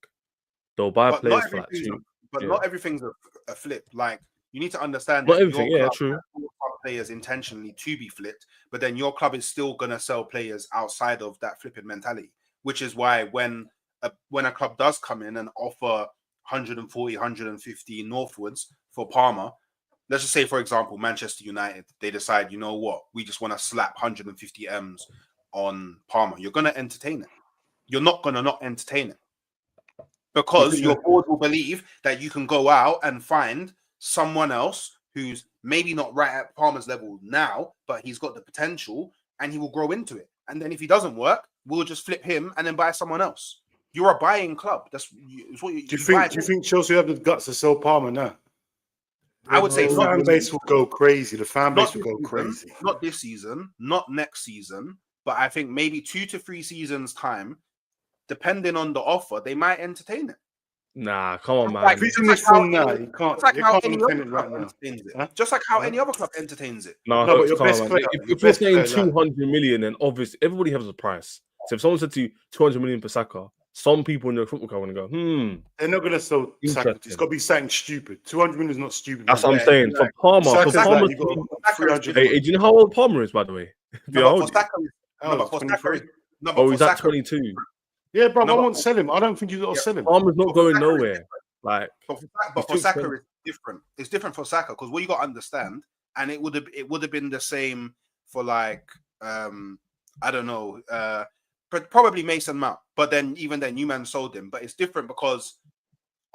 they'll buy players for like 2. But not everything's a flip. Like you need to understand not that everything. your Yeah, club true. Players intentionally to be flipped, but then your club is still gonna sell players outside of that flipping mentality, which is why when a club does come in and offer 140, 150 northwards for Palmer, let's just say, for example, Manchester United, they decide, you know what, we just want to slap 150 M's on Palmer. You're going to entertain it. You're not going to not entertain it because your board will believe that you can go out and find someone else who's maybe not right at Palmer's level now, but he's got the potential and he will grow into it. And then if he doesn't work, we'll just flip him and then buy someone else. You're a buying club. That's what you do you think Chelsea have the guts to sell Palmer now? I would say the fan base will go crazy. The fan base will go crazy. Not this season, not next season, but I think maybe 2 to 3 seasons time, depending on the offer, they might entertain it. Nah, come on, man. Like, you can't entertain it right now. Huh? Just like how any other club entertains it. No, but your best player, if you're saying 200 million, then obviously everybody has a price. So if someone said to you 200 million for Saka, some people in the football club want to go, They're not going to sell Saka. It's got to be something stupid. 200 million is not stupid. That's what I'm saying. For Palmer, hey, do you know how old Palmer is, by the way? For Saka, he's at 22. Yeah, bro, I won't sell him. I don't think you got to sell him. Palmer's not going nowhere. Like, but for Saka, it's different. It's different for Saka because what you got to understand, and it would have been the same for like I don't know, probably Mason Mount. But then even then, Newman sold him. But it's different because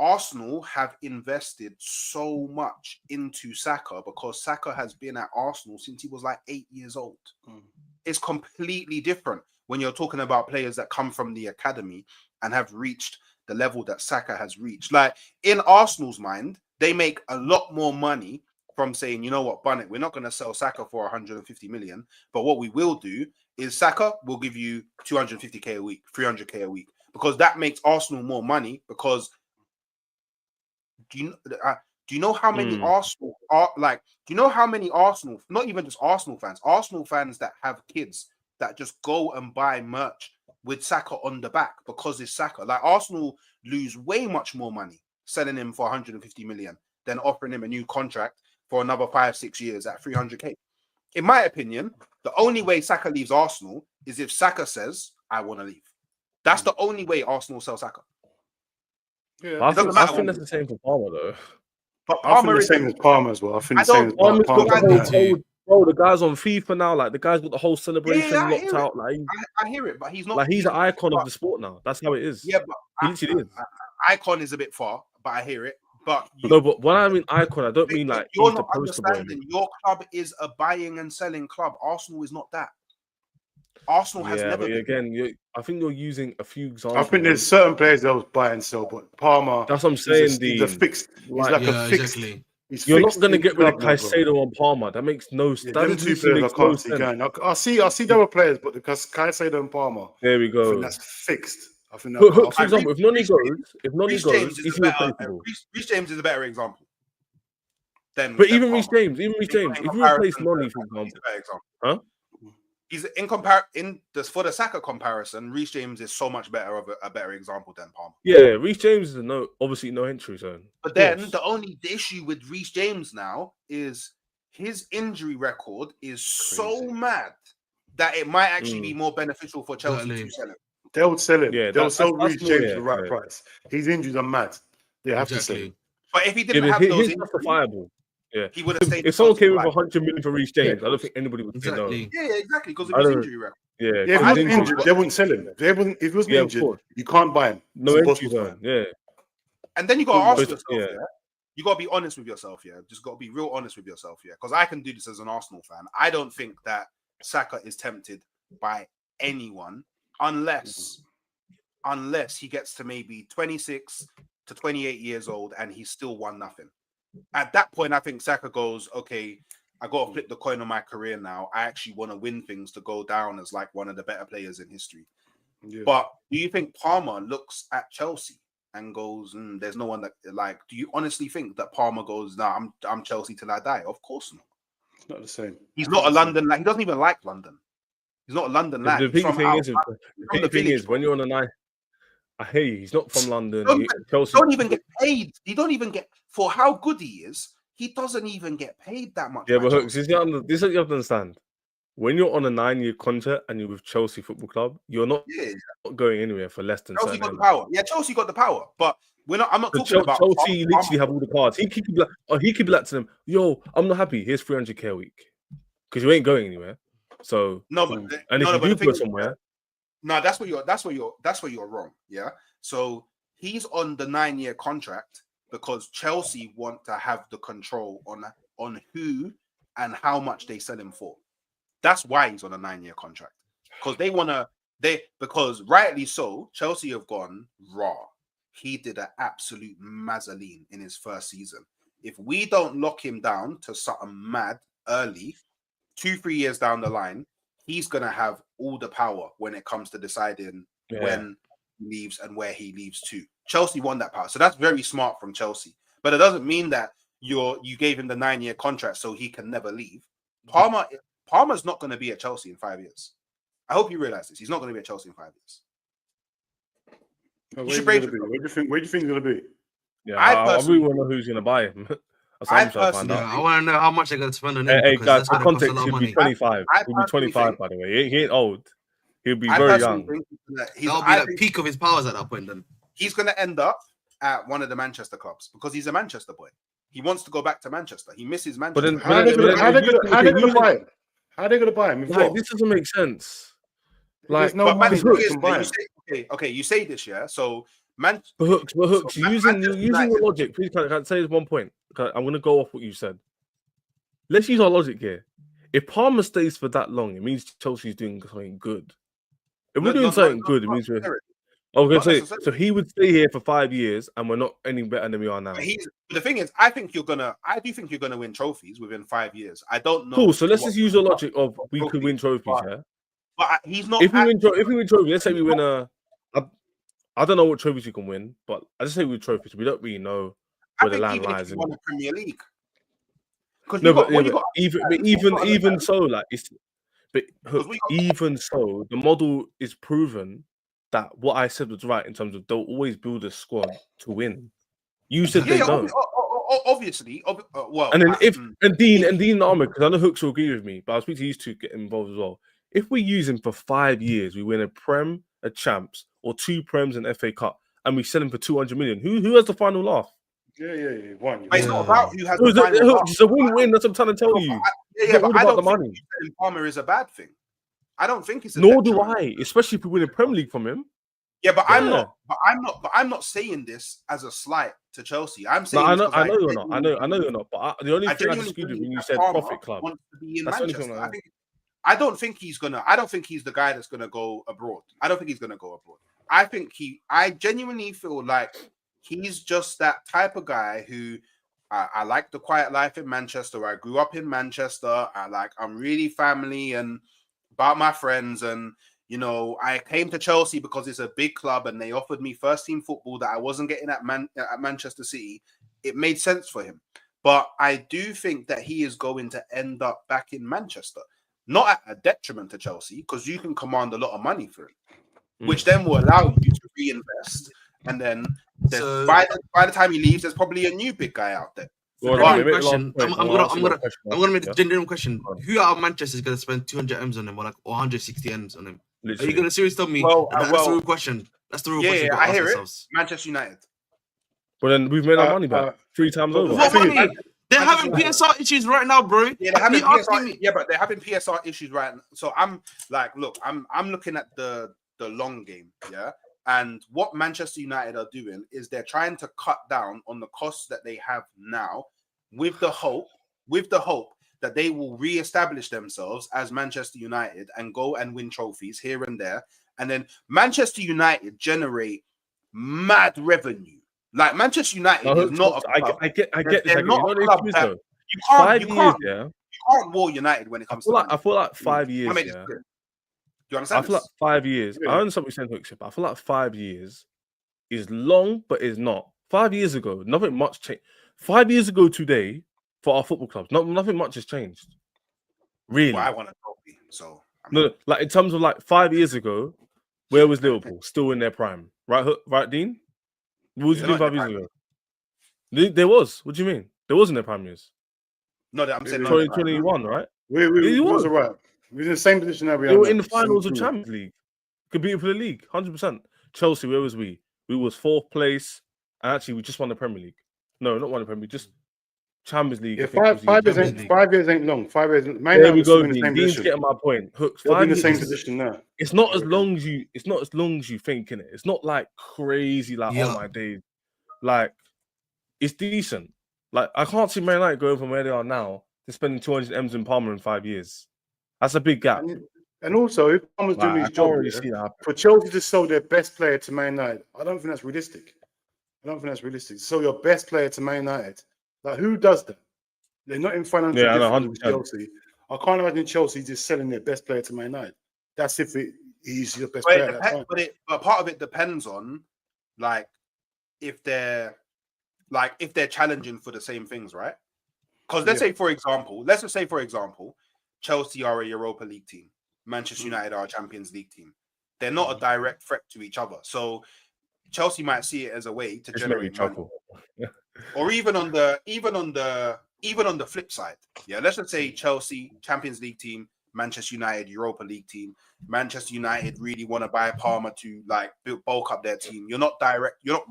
Arsenal have invested so much into Saka because Saka has been at Arsenal since he was like 8 years old. It's completely different when you're talking about players that come from the academy and have reached the level that Saka has reached. Like in Arsenal's mind, they make a lot more money from saying, you know what, Bunnet, we're not going to sell Saka for 150 million, but what we will do is Saka will give you 250k a week, 300k a week, because that makes Arsenal more money. Because do you know how many Arsenal are like? Do you know how many Arsenal, not even just Arsenal fans that have kids that just go and buy merch with Saka on the back because it's Saka? Like Arsenal lose way much more money selling him for 150 million than offering him a new contract for another 5-6 years at 300k. In my opinion, the only way Saka leaves Arsenal is if Saka says, I want to leave. That's the only way Arsenal sell Saka. Yeah, I think that's the same for Palmer, though. But I think the same as Palmer as well. I think the same as Palmer. Bro, the guy's on FIFA now. Like, the guy's got the whole celebration locked out. Like, I hear it, but he's not. Like, he's an icon of the sport now. That's how it is. Yeah, but he literally is. Icon is a bit far, but I hear it. But but when I mean icon, I don't mean like you're not understanding. Your club is a buying and selling club. Arsenal is not that. Arsenal has never been. Again, I think you're using a few examples. I think there's certain players that will buy and sell, but Palmer. That's what I'm saying. He's a fixed. He's like a fixed. Exactly. You're not going to get rid of Caicedo and Palmer. That makes no sense. Them two players I can't see going. I see the other players, but because Caicedo and Palmer. There we go. I think that's fixed. I think that. For example, if Noni goes, Reece James is a better example. But even Reece James, if you replace Noni, for example, huh? He's for the Saka comparison, Reece James is so much better of a better example than Palmer. Yeah, Reece James is obviously no entry zone. But then the only issue with Reece James now is his injury record is so mad that it might actually be more beneficial for Chelsea to sell him. They'll sell him. Yeah, they'll sell Reece James for the right price. His injuries are mad. They have to sell him. But if he didn't have those injuries, justifiable. Yeah, he would have stayed. If someone came with 100 million for Reece James, I don't think anybody would say no. Yeah, exactly, because of his injury record. Yeah, if he wasn't injured, they wouldn't sell him. If he wasn't injured, you can't buy him. No injury zone. Yeah. And then you got to ask yourself, you got to be honest with yourself, yeah. Just got to be real honest with yourself, yeah. Because I can do this as an Arsenal fan. I don't think that Saka is tempted by anyone unless he gets to maybe 26 to 28 years old and he's still won nothing. At that point, I think Saka goes, okay, I got to flip the coin on my career now. I actually want to win things to go down as like one of the better players in history. Yeah. But do you think Palmer looks at Chelsea and goes, there's no one that, like, do you honestly think that Palmer goes, nah, I'm Chelsea till I die? Of course not. It's not the same. He's not a London, like, he doesn't even like London. He's not a London lad. The big thing is when you're on a night, I hear you. He's not from London. Don't even get paid. He don't even get, for how good he is, he doesn't even get paid that much. Yeah, but Hooks, this is what you have to understand. When you're on a 9-year contract and you're with Chelsea Football Club, you're not going anywhere for less than Chelsea got the power. Yeah, Chelsea got the power, but I'm not talking about Chelsea. Literally have all the cards. He could be like to them, "Yo, I'm not happy. Here's 300k a week because you ain't going anywhere." So if you do go somewhere, that's where you're wrong. Yeah. So he's on the 9-year contract because Chelsea want to have the control on who and how much they sell him for. That's why he's on a 9-year contract, because because rightly so, Chelsea have gone raw. He did an absolute mazzoline in his first season. If we don't lock him down to something mad early, 2-3 years down the line, he's gonna have all the power when it comes to deciding when he leaves and where he leaves to. Chelsea won that power, so that's very smart from Chelsea. But it doesn't mean that you gave him the 9-year contract so he can never leave. Palmer's not going to be at Chelsea in 5 years. I hope you realize this. He's not going to be at Chelsea in 5 years. Where do you think he's going to be? Yeah, I really want to know who's going to buy him. I want to know how much they're going to spend on him. Hey guys, for context, he'll be 25. He'll be 25, by the way. He ain't old. He'll be very young. He'll be at the peak of his powers at that point. Then he's going to end up at one of the Manchester clubs because he's a Manchester boy. He wants to go back to Manchester. He misses Manchester. But how are they going to buy him? How are they going to buy him? Like, this doesn't make sense. Like, no money to buy him. Okay, you say this, yeah. So, But Hooks, using your logic, please can I say this one point? I'm going to go off what you said. Let's use our logic here. If Palmer stays for that long, it means Chelsea's doing something good. If we're doing something good, it means we're. I was going to say, so he would stay here for 5 years, and we're not any better than we are now. The thing is, I do think you're gonna win trophies within 5 years. I don't know. Cool. So let's just use the logic of we could win trophies, But he's not. If we win trophies, let's say we win I don't know what trophies we can win, but I just say we win trophies. We don't really know where the land lies. Won the Premier League. Even so, like even so, the model is proven that what I said was right in terms of they'll always build a squad to win. You said they don't. Obviously. Well, and then Dean and Ahmed, because I know Hooks will agree with me, but I'll speak to these two to get involved as well. If we use him for 5 years, we win a Prem, a Champs, or 2 Prems and FA Cup, and we sell him for 200 million. Who has the final laugh? Yeah. One. It's not about who has the final laugh. It's a win-win. That's what I'm trying to tell you. But I don't think Palmer is a bad thing. I don't think it's. Nor do I, especially if we win a Premier League from him. Yeah, but I'm not. But I'm not saying this as a slight to Chelsea. I'm saying. I know you're not. I know you're not. But the only thing I disputed when you said profit club. That's the only thing I don't think he's gonna. I don't think he's the guy that's gonna go abroad. I don't think he's gonna go abroad. I genuinely feel like he's just that type of guy who. I like the quiet life in Manchester. I grew up in Manchester. I'm really family and about my friends. And, you know, I came to Chelsea because it's a big club and they offered me first team football that I wasn't getting at Manchester City. It made sense for him. But I do think that he is going to end up back in Manchester, not at a detriment to Chelsea, because you can command a lot of money for it, which then will allow you to reinvest. And then by the time he leaves, there's probably a new big guy out there. I'm gonna make the genuine question: who out of Manchester is gonna spend 200 M's on him or 160 M's on him? Literally. Are you gonna seriously tell me that's the real question? That's the real question. Yeah, I hear it. Manchester United. But then we've made our money back 3 times over. What money? They're having PSR issues right now, bro. Yeah, they're having PSR. Yeah, but they're having PSR issues right now. So I'm like, look, I'm looking at the long game. Yeah. And what Manchester United are doing is they're trying to cut down on the costs that they have now, with the hope that they will re-establish themselves as Manchester United and go and win trophies here and there. And then Manchester United generate mad revenue. Like Manchester United is not a club. I get this. They're not a club that you can't war United when it comes to money. I feel like 5 years. Yeah. Do you understand? I feel like 5 years. Yeah. I understand what you're saying, Hookship, but I feel like 5 years is long, but is not. 5 years ago, nothing much changed. 5 years ago today, for our football clubs, nothing much has changed. Really? Well, I want a trophy, so no, like in terms of like 5 years ago, where was Liverpool? Still in their prime, right, Dean? What was you doing 5 years ago? There was. What do you mean? There wasn't their prime years. No, I'm saying 2021, right? We was right. We was in the same position that we are. They were in the finals of Champions League, competing for the league, 100%. Chelsea, where was we? We was 4th place, and actually we just won the Premier League. No, not won the Premier League, just Champions League. Yeah, 5 years ain't long. 5 years. There we go. Dean's getting my point. Hooks. They'll be in the same position now. It's not as long as you. It's not as long as you think, innit? It's not like crazy. Like oh my days. Like it's decent. Like I can't see Man United going from where they are now to spending 200 M's in Palmer in 5 years. That's a big gap. And also, if Palmer's doing his job, for Chelsea to sell their best player to Man United, I don't think that's realistic. Sell your best player to Man United. Like, who does that? They're not in financial difficulty with Chelsea. I can't imagine Chelsea just selling their best player to Man United. That's if he's your best player. But part of it depends on, like, if they're challenging for the same things, right? Because let's just say, for example, Chelsea are a Europa League team. Manchester United are a Champions League team. They're not a direct threat to each other. So Chelsea might see it as a way to generate money. Or even on the flip side. Yeah, let's just say Chelsea, Champions League team, Manchester United, Europa League team. Manchester United really want to buy Palmer to like bulk up their team. You're not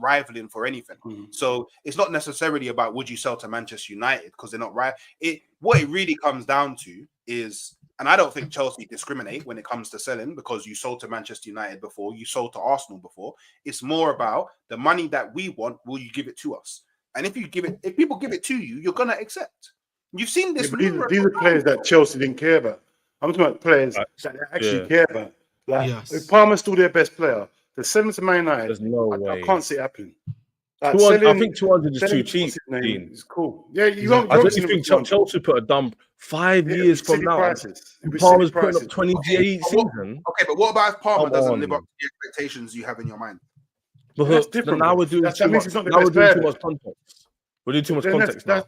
rivaling for anything. So it's not necessarily about would you sell to Manchester United because they're not right. What it really comes down to is, and I don't think Chelsea discriminate when it comes to selling because you sold to Manchester United before, you sold to Arsenal before. It's more about the money that we want. Will you give it to us? And if people give it to you, you're gonna accept. You've seen this. Yeah, these are players that Chelsea didn't care about. I'm talking about players that they actually care about. Like if Palmer's still their best player, the 7 to Man United, there's no way. I can't see it happening. Like I think 200 is too cheap. It's cool. Yeah, I don't think Chelsea put a dump 5 years from now. Palmer's putting up 28 season. Okay, but what about if Palmer doesn't live up to the expectations you have in your mind? But that's different. Now we're doing too much. Now we're doing too much context. We're doing too much context now.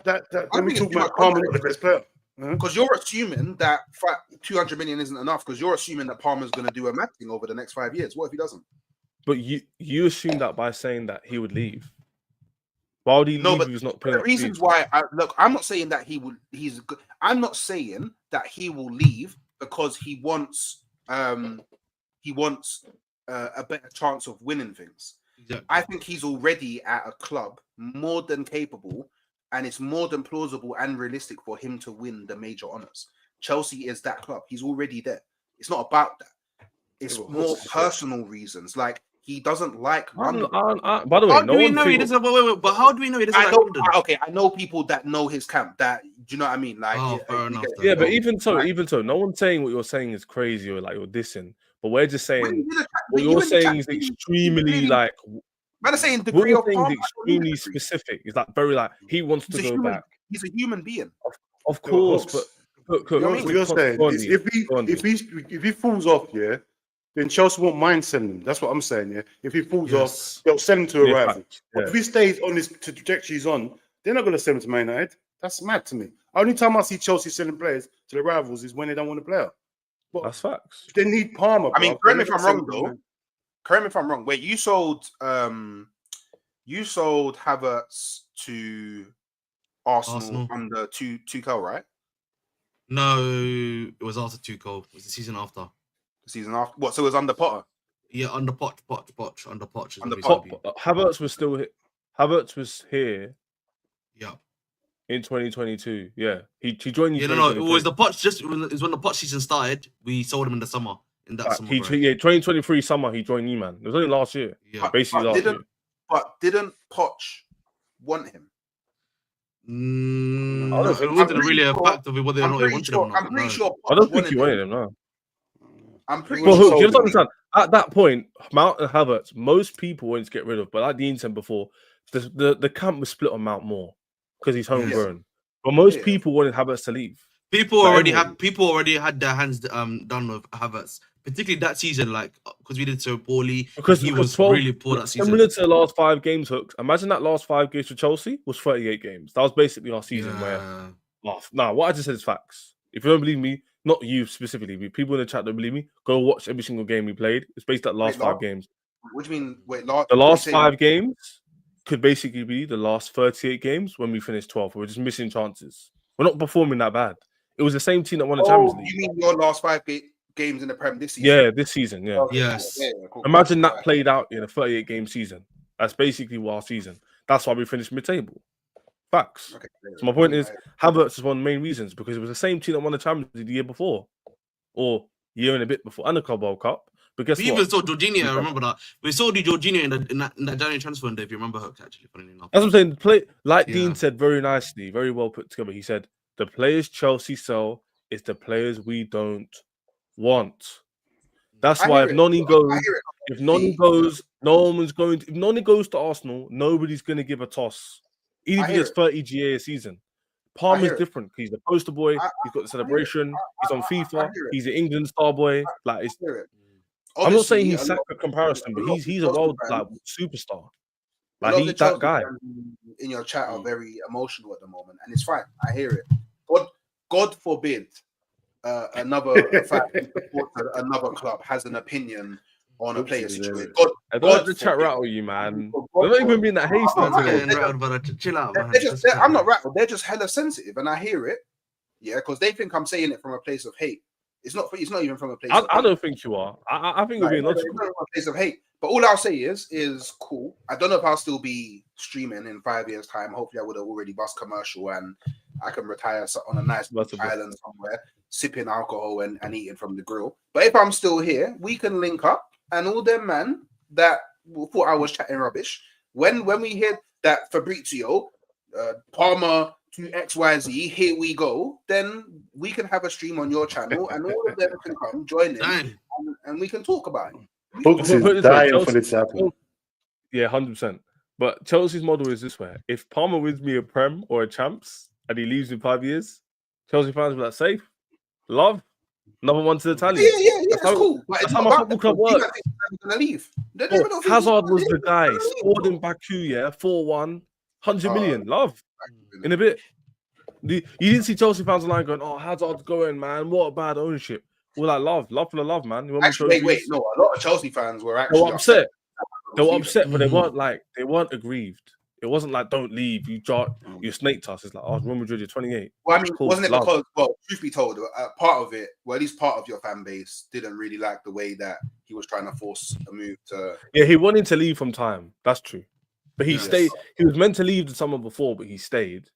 When we talk about Palmer, not the best player. Because you're assuming that 200 million isn't enough. Because you're assuming that Palmer's going to do a mad thing over the next 5 years. What if he doesn't? But you assume that by saying that he would leave. Why would he leave? If he's not playing. The reasons why. I'm not saying that he would. I'm not saying that he will leave because he wants. He wants a better chance of winning things. Exactly. I think he's already at a club more than capable, and it's more than plausible and realistic for him to win the major honours. Chelsea is that club. He's already there. It's not about that. It's more personal reasons. Like he doesn't like London. By the way, how do we know he doesn't? Wait, but how do we know he doesn't like London? Okay, I know people that know his camp. That do you know what I mean? Like, fair enough. Yeah, but even so, no one's saying what you're saying is crazy or like you're dissing. But we're just saying what you're saying is extremely like. Man, saying what you're saying is extremely specific. It's like very like he wants to go back. He's a human being, of course. But what you're saying is if he falls off, then Chelsea won't mind selling him. That's what I'm saying. Yeah, if he falls off, they'll send him to a rival. But if he stays on this trajectory he's on, they're not going to send him to Man United. That's mad to me. Only time I see Chelsea selling players to the rivals is when they don't want to play out. But that's facts. They need Palmer. I mean, correct me if I'm wrong, though. Correct me if I'm wrong. Wait, you sold Havertz to Arsenal under Tuchel, right? No, it was after Tuchel. It was the season after. The season after. What? So it was under Potter? Yeah, under Poch. Under Havertz was still here. Havertz was here. Yeah. In 2022, he joined. Yeah, no, it was the Poch. It was when the Poch season started. We sold him in the summer in that summer. 2023 summer he joined Neiman. It was only last year. Yeah, basically last year. But didn't Poch want him? No, it wasn't really a fact of whether or not he wanted him or not. I'm pretty sure. I don't think he wanted him. No. I'm pretty But sure. you have to understand, at that point, Mount and Havertz, most people wanted to get rid of. But like Dean said before, the camp was split on Mount more because he's homegrown. But most people wanted Havertz to leave. People already had their hands done with Havertz, particularly that season, like because we did so poorly. Because he was 12, really poor that season. Similar to the last 5 games, Hooks. Imagine that last 5 games for Chelsea was 38 games. That was basically our season where. Nah, what I just said is facts. If you don't believe me, not you specifically, but people in the chat don't believe me, go watch every single game we played. It's based on the last 5 games. What do you mean? The last 5 games could basically be the last 38 games when we finished 12th. We're just missing chances. We're not performing that bad. It was the same team that won the Champions League. You mean your last 5 games in the Prem this season? Yeah, this season, yeah. Okay, yes. Cool. Yeah, cool. Imagine that played out in a 38-game season. That's basically our season. That's why we finished mid-table. Facts. Okay, so my point is, Havertz is one of the main reasons because it was the same team that won the Champions League the year before, or year and a bit before, and the Club World Cup. But guess what? We even saw Jorginho. I remember that. We saw the Jorginho in that January transfer window. If you remember, Hook, actually, funny enough. That's what I'm saying. Dean said very nicely, very well put together. He said the players Chelsea sell is the players we don't want. That's why if Noni goes, no one's going to. If Noni goes to Arsenal, nobody's going to give a toss. Even if he gets 30 GA a season. Palmer's different. He's the poster boy. He's got the celebration. He's on FIFA. He's an England star boy. Like it's. I'm not saying he's Saka comparison, but he's a world superstar. Like he's that guy. In your chat are very emotional at the moment, and it's fine. I hear it. God forbid another another club has an opinion on a player situation. I don't let the chat rattle you, man. They're not even being that hasty. Chill out, man. I'm not rattled. They're just hella sensitive, and I hear it. Yeah, because they think I'm saying it from a place of hate. It's not even from a place. I don't think you are. I think you're being logical. It's not from a place of hate. But all I'll say is cool. I don't know if I'll still be streaming in 5 years' time. Hopefully, I would have already bust commercial and I can retire on a nice island somewhere, sipping alcohol and eating from the grill. But if I'm still here, we can link up. And all them man that thought I was chatting rubbish, when we hear that Fabrizio, Palmer to XYZ, here we go, then we can have a stream on your channel and all of them can come join in and we can talk about it. Books is dying for this happen. Yeah, 100%. But Chelsea's model is this way. If Palmer wins me a Prem or a Champs and he leaves in 5 years, Chelsea fans will be like, safe, love, another one to the tally. Yeah, that's cool. That's how my football club works. Leave. Hazard was the guy, scored in Baku, 4-1, 100 million, love, in a bit. You didn't see Chelsea fans online going, oh, Hazard's going, man, what a bad ownership. We're like, love for the love, man. Actually, wait, no, a lot of Chelsea fans were actually upset. They were upset, but they weren't aggrieved. It wasn't like, don't leave, you snaked us. It's like, oh, Real Madrid, you're 28. Well, I mean, wasn't it because, truth be told, part of it, well, at least part of your fan base didn't really like the way that he was trying to force a move to. Yeah, he wanted to leave from time. That's true. But he stayed. He was meant to leave the summer before, but he stayed.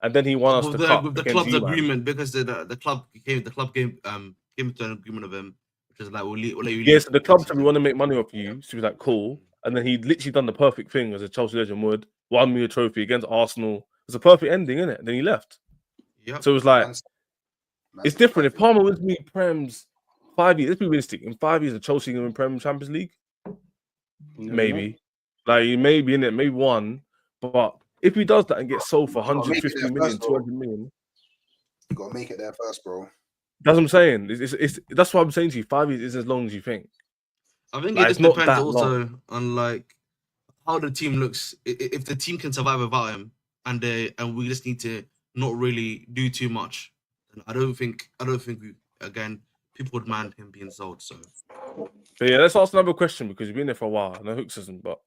And then he won us the cup with the club's agreement because the club came to an agreement with him, which is like, we'll let you leave. Yes, the club said we want to make money off you. So he was like, cool. And then he'd literally done the perfect thing as a Chelsea legend would. Won me a trophy against Arsenal. It was a perfect ending, isn't it? Then he left. Yeah. So it was like, it's different. If Palmer wins me Prem's 5 years, let's be realistic. In 5 years, the Chelsea going to win Prem Champions League? Maybe. Like, he may be in it, maybe one. But if he does that and gets sold for 150 million, 200 million. You got to make it there first, bro. That's what I'm saying. That's what I'm saying to you. 5 years is as long as you think. I think it just depends also on like how the team looks. If the team can survive without him, and we just need to not really do too much, then I don't think people would mind him being sold. So, but yeah, let's ask another question because you've been there for a while. No Hooks isn't, but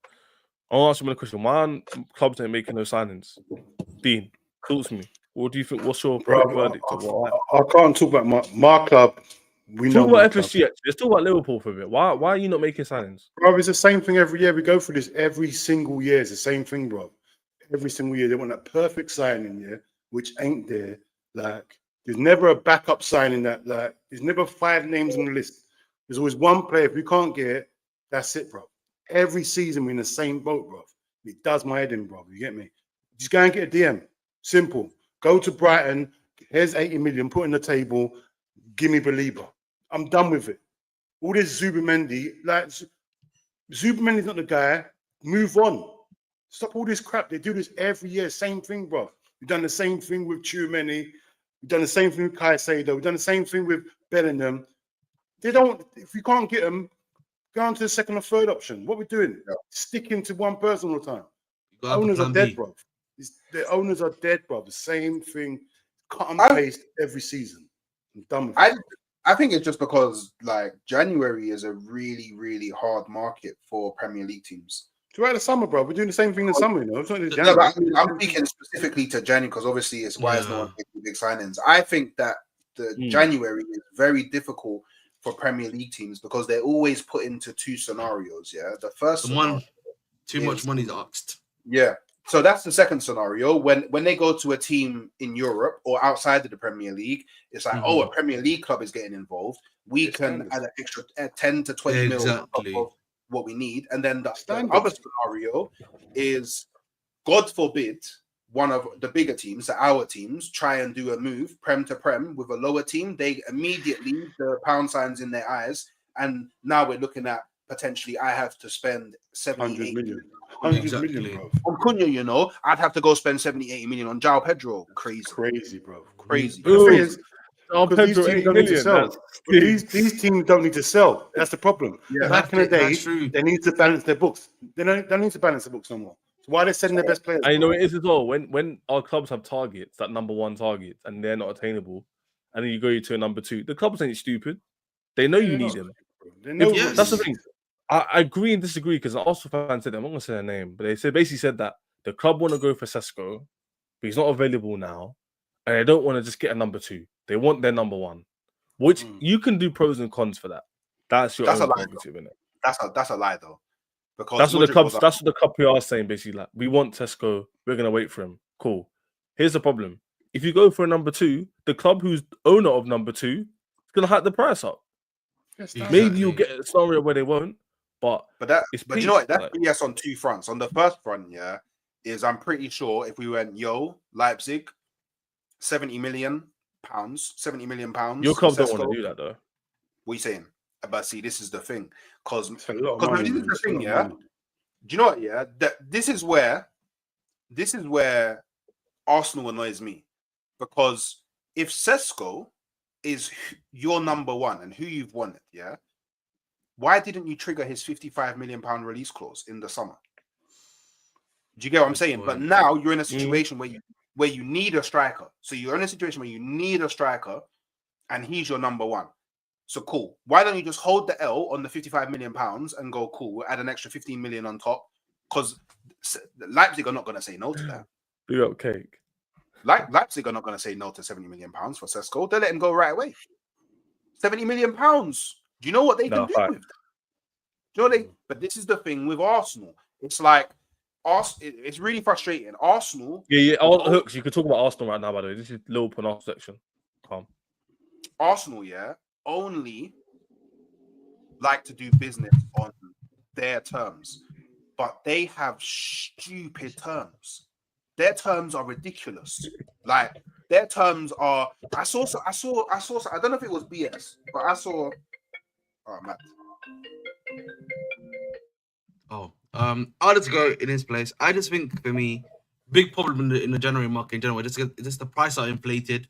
I'll ask you another question. Why clubs ain't making no signings? Dean, talk to me. What do you think? What's your verdict? I can't talk about my club. We talk about FSG. Let's talk about Liverpool for a bit. Why are you not making signings? Bro, it's the same thing every year. We go through this every single year. It's the same thing, bro. Every single year they want that perfect signing, which ain't there. Like, there's never a backup signing that. Like, there's never 5 names on the list. There's always one player. If we can't get it, that's it, bro. Every season we're in the same boat, bro. It does my head in, bro. You get me? Just go and get a DM. Simple. Go to Brighton. Here's 80 million. Put on the table. Give me Belieber. I'm done with it. All this Zubimendi, like Zubimendi's not the guy. Move on. Stop all this crap. They do this every year. Same thing, bro. We've done the same thing with Tchouameni. We've done the same thing with Caicedo. We've done the same thing with Bellingham. They don't. If you can't get them, go on to the second or third option. What we're doing? Yeah. Sticking to one person all the time. Owners are dead, bro. The owners are dead, bro. The same thing, cut and paste every season. I'm done with it. I think it's just because like January is a really, really hard market for Premier League teams. Throughout the summer, bro, we're doing the same thing in the summer. You know, it's not in January. No, I'm speaking specifically to January because obviously it's why is no one making big signings. I think that the January is very difficult for Premier League teams because they're always put into two scenarios. Yeah, the first one, too much money's asked. Yeah. So that's the second scenario. When they go to a team in Europe or outside of the Premier League, it's like, oh, a Premier League club is getting involved. We can add an extra 10 to 20 mil on top of what we need. And then the other scenario is, God forbid, one of the bigger teams, our teams, try and do a move, Prem to Prem, with a lower team. They immediately, the pound signs in their eyes. And now we're looking at potentially I have to spend 70 million. 100 million, bro. On Cunha, you know, I'd have to go spend 70, 80 million on João Pedro. Crazy, bro. Crazy. These teams don't need to sell. That's the problem. Yeah, back in the day, they need to balance their books. They don't need to balance the books no more. So why are they sending their best players? And you know it is as well. When our clubs have targets, that number one targets, and they're not attainable, and then you go to a number two, the clubs ain't stupid. They know you need them. That's the thing. I agree and disagree because an Arsenal fan said that, I'm not going to say their name, but they basically said that the club want to go for Sesko, but he's not available now, and they don't want to just get a number two. They want their number one, which you can do pros and cons for that. That's your own prerogative, isn't it? That's a lie though, because that's what the club PR are saying basically. Like, we want Sesko, we're going to wait for him. Cool. Here's the problem: if you go for a number two, the club who's owner of number two is going to hike the price up. Maybe you'll get a scenario where they won't. But you know what? That's BS on two fronts. On the first front, is I'm pretty sure if we went, Leipzig, 70 million pounds. Your club don't want to do that though. What are you saying? But see, this is the thing. Because this is the thing, Do you know what? Yeah, this is where Arsenal annoys me. Because if Sesko is your number one and who you've wanted, why didn't you trigger his £55 million release clause in the summer? Do you get what I'm saying? But now you're in a situation where you need a striker. So you're in a situation where you need a striker, and he's your number one. So cool. Why don't you just hold the L on the £55 million and go, cool, we'll add an extra 15 million on top? Because Leipzig are not going to say no to that. Big up cake. Leipzig are not going to say no to £70 million for Sesko. They'll let him go right away. £70 million. Do you know what they can do with that? But this is the thing with Arsenal. It's like it's really frustrating. Arsenal. All hooks. You could talk about Arsenal right now, by the way. This is Liverpool and Arsenal section. Calm. Arsenal, only like to do business on their terms, but they have stupid terms. Their terms are ridiculous. Like their terms are. I saw. I don't know if it was BS, but I saw. Oh, Matt. I wanted to go in his place. I just think for me, big problem in the January market in general. Just the price are inflated.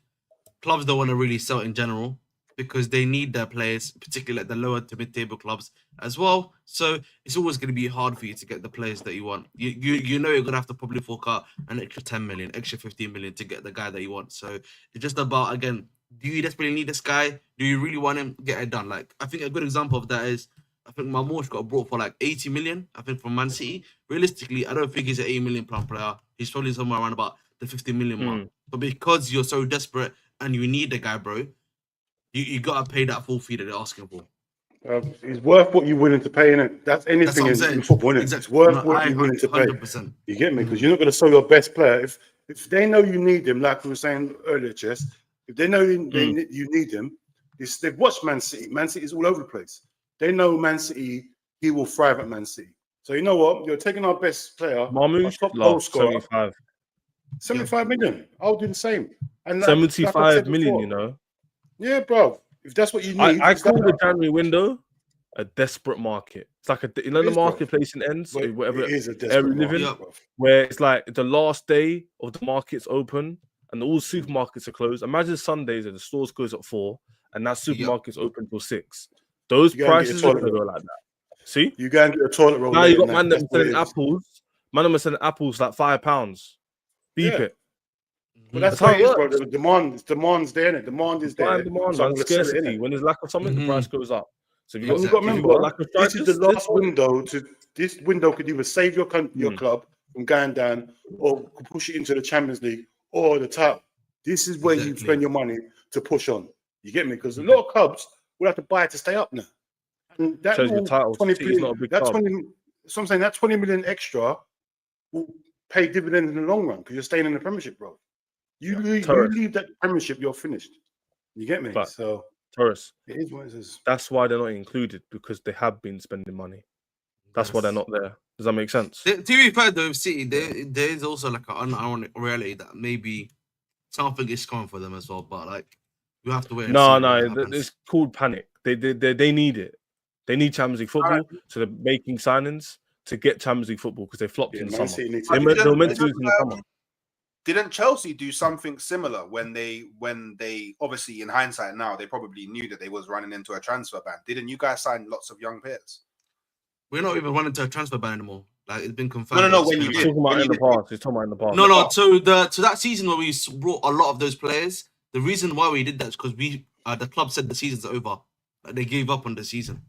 Clubs don't want to really sell in general because they need their players, particularly at the lower to mid-table clubs as well. So it's always going to be hard for you to get the players that you want. You know you're going to have to probably fork out an extra 10 million, extra 15 million to get the guy that you want. So it's just about, again, do you desperately need this guy? Do you really want him? Get it done. Like, I think a good example of that is, I think Marmoush got brought for like 80 million, I think, from Man City. Realistically, I don't think he's an 80 million pound player. He's probably somewhere around about the 50 million mark. But because you're so desperate and you need the guy, bro, you got to pay that full fee that they're asking for. It's worth what you're willing to pay, innit? That's anything in football, innit? Exactly. It's worth what you're willing to 100%. Pay. You get me? Because you're not going to sell your best player. If they know you need them, like we were saying earlier, Chess, if they know you need them, They've watched Man City. Man City is all over the place. They know Man City. He will thrive at Man City. So you know what? You're taking our best player, our Marmoush, top goal scorer, 75. 75 million. I'll do the same. And 75 million, you know. Yeah, bro. If that's what you need, I call the January window a desperate market. It's like the marketplace in ends, or whatever it is a desperate market, where it's like the last day of the market's open and all supermarkets are closed. Imagine Sundays and the stores close at 4 and that supermarket's open till 6. Those prices are gonna go like that. See? You go and get a toilet roll. Now you got man that selling apples. Man are selling apples like £5. Beep it. But that's how it is, bro. The demand's there, and demand is there. Demand, man. Scarcity. When there's lack of something, the price goes up. So you got to remember, this is the last window. This window could either save your club from going down, or push it into the Champions League or the top. This is where you spend your money to push on. You get me? Because a lot of clubs will have to buy to stay up now. And that 20 million, not a big club. So I'm saying that 20 million extra will pay dividends in the long run because you're staying in the Premiership, bro. You leave that Premiership, you're finished. You get me? But, so Taurus, it is what it is. That's why they're not included, because they have been spending money. That's why they're not there. Does that make sense? To be fair, though, City, there is also like an ironic reality that maybe something is coming for them as well. But like, you have to wait. No, it's called panic. They need it. They need Champions League football, so they're making signings to get Champions League football because they flopped in the summer. They're meant to do it in the summer. Didn't Chelsea do something similar when they obviously in hindsight now they probably knew that they was running into a transfer ban? Didn't you guys sign lots of young players? We're not even running into a transfer ban anymore. Like, it's been confirmed. No. When you did, talking about in the past. He's talking about in the past. No. To that season where we brought a lot of those players, the reason why we did that is because the club said the season's over. Like, they gave up on the season.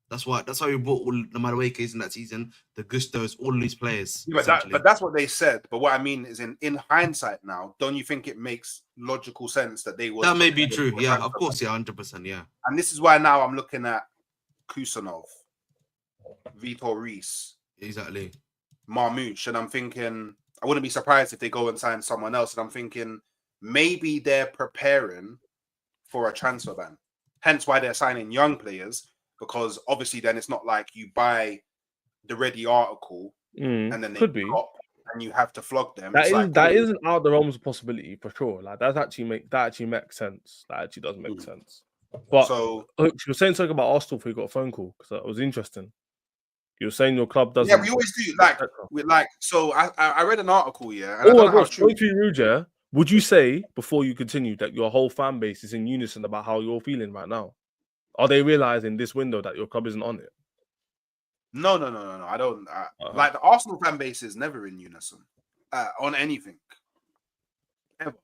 That's why we brought all the Maduekes in that season, the Gustos, all these players. Yeah, but that's what they said. But what I mean is, in hindsight now, don't you think it makes logical sense that they would? That may be true. Yeah, of course. Yeah, 100%. Yeah. And this is why now I'm looking at Kusanov, Vitor Reis, exactly, Marmoush, and I'm thinking I wouldn't be surprised if they go and sign someone else. And I'm thinking maybe they're preparing for a transfer ban. Hence why they're signing young players. Because obviously, then it's not like you buy the ready article and then they could be, and you have to flog them. That isn't out of the realms of possibility for sure. Like that actually makes sense. That actually does make sense. But you were saying something about Arsenal before you got a phone call because that was interesting. You were saying your club doesn't. Yeah, we always do. So I read an article. Yeah. And oh my gosh, Ruja, would you say before you continue that your whole fan base is in unison about how you're feeling right now? Are they realizing this window that your club isn't on it? No. I don't. Like the Arsenal fan base is never in unison on anything. Ever.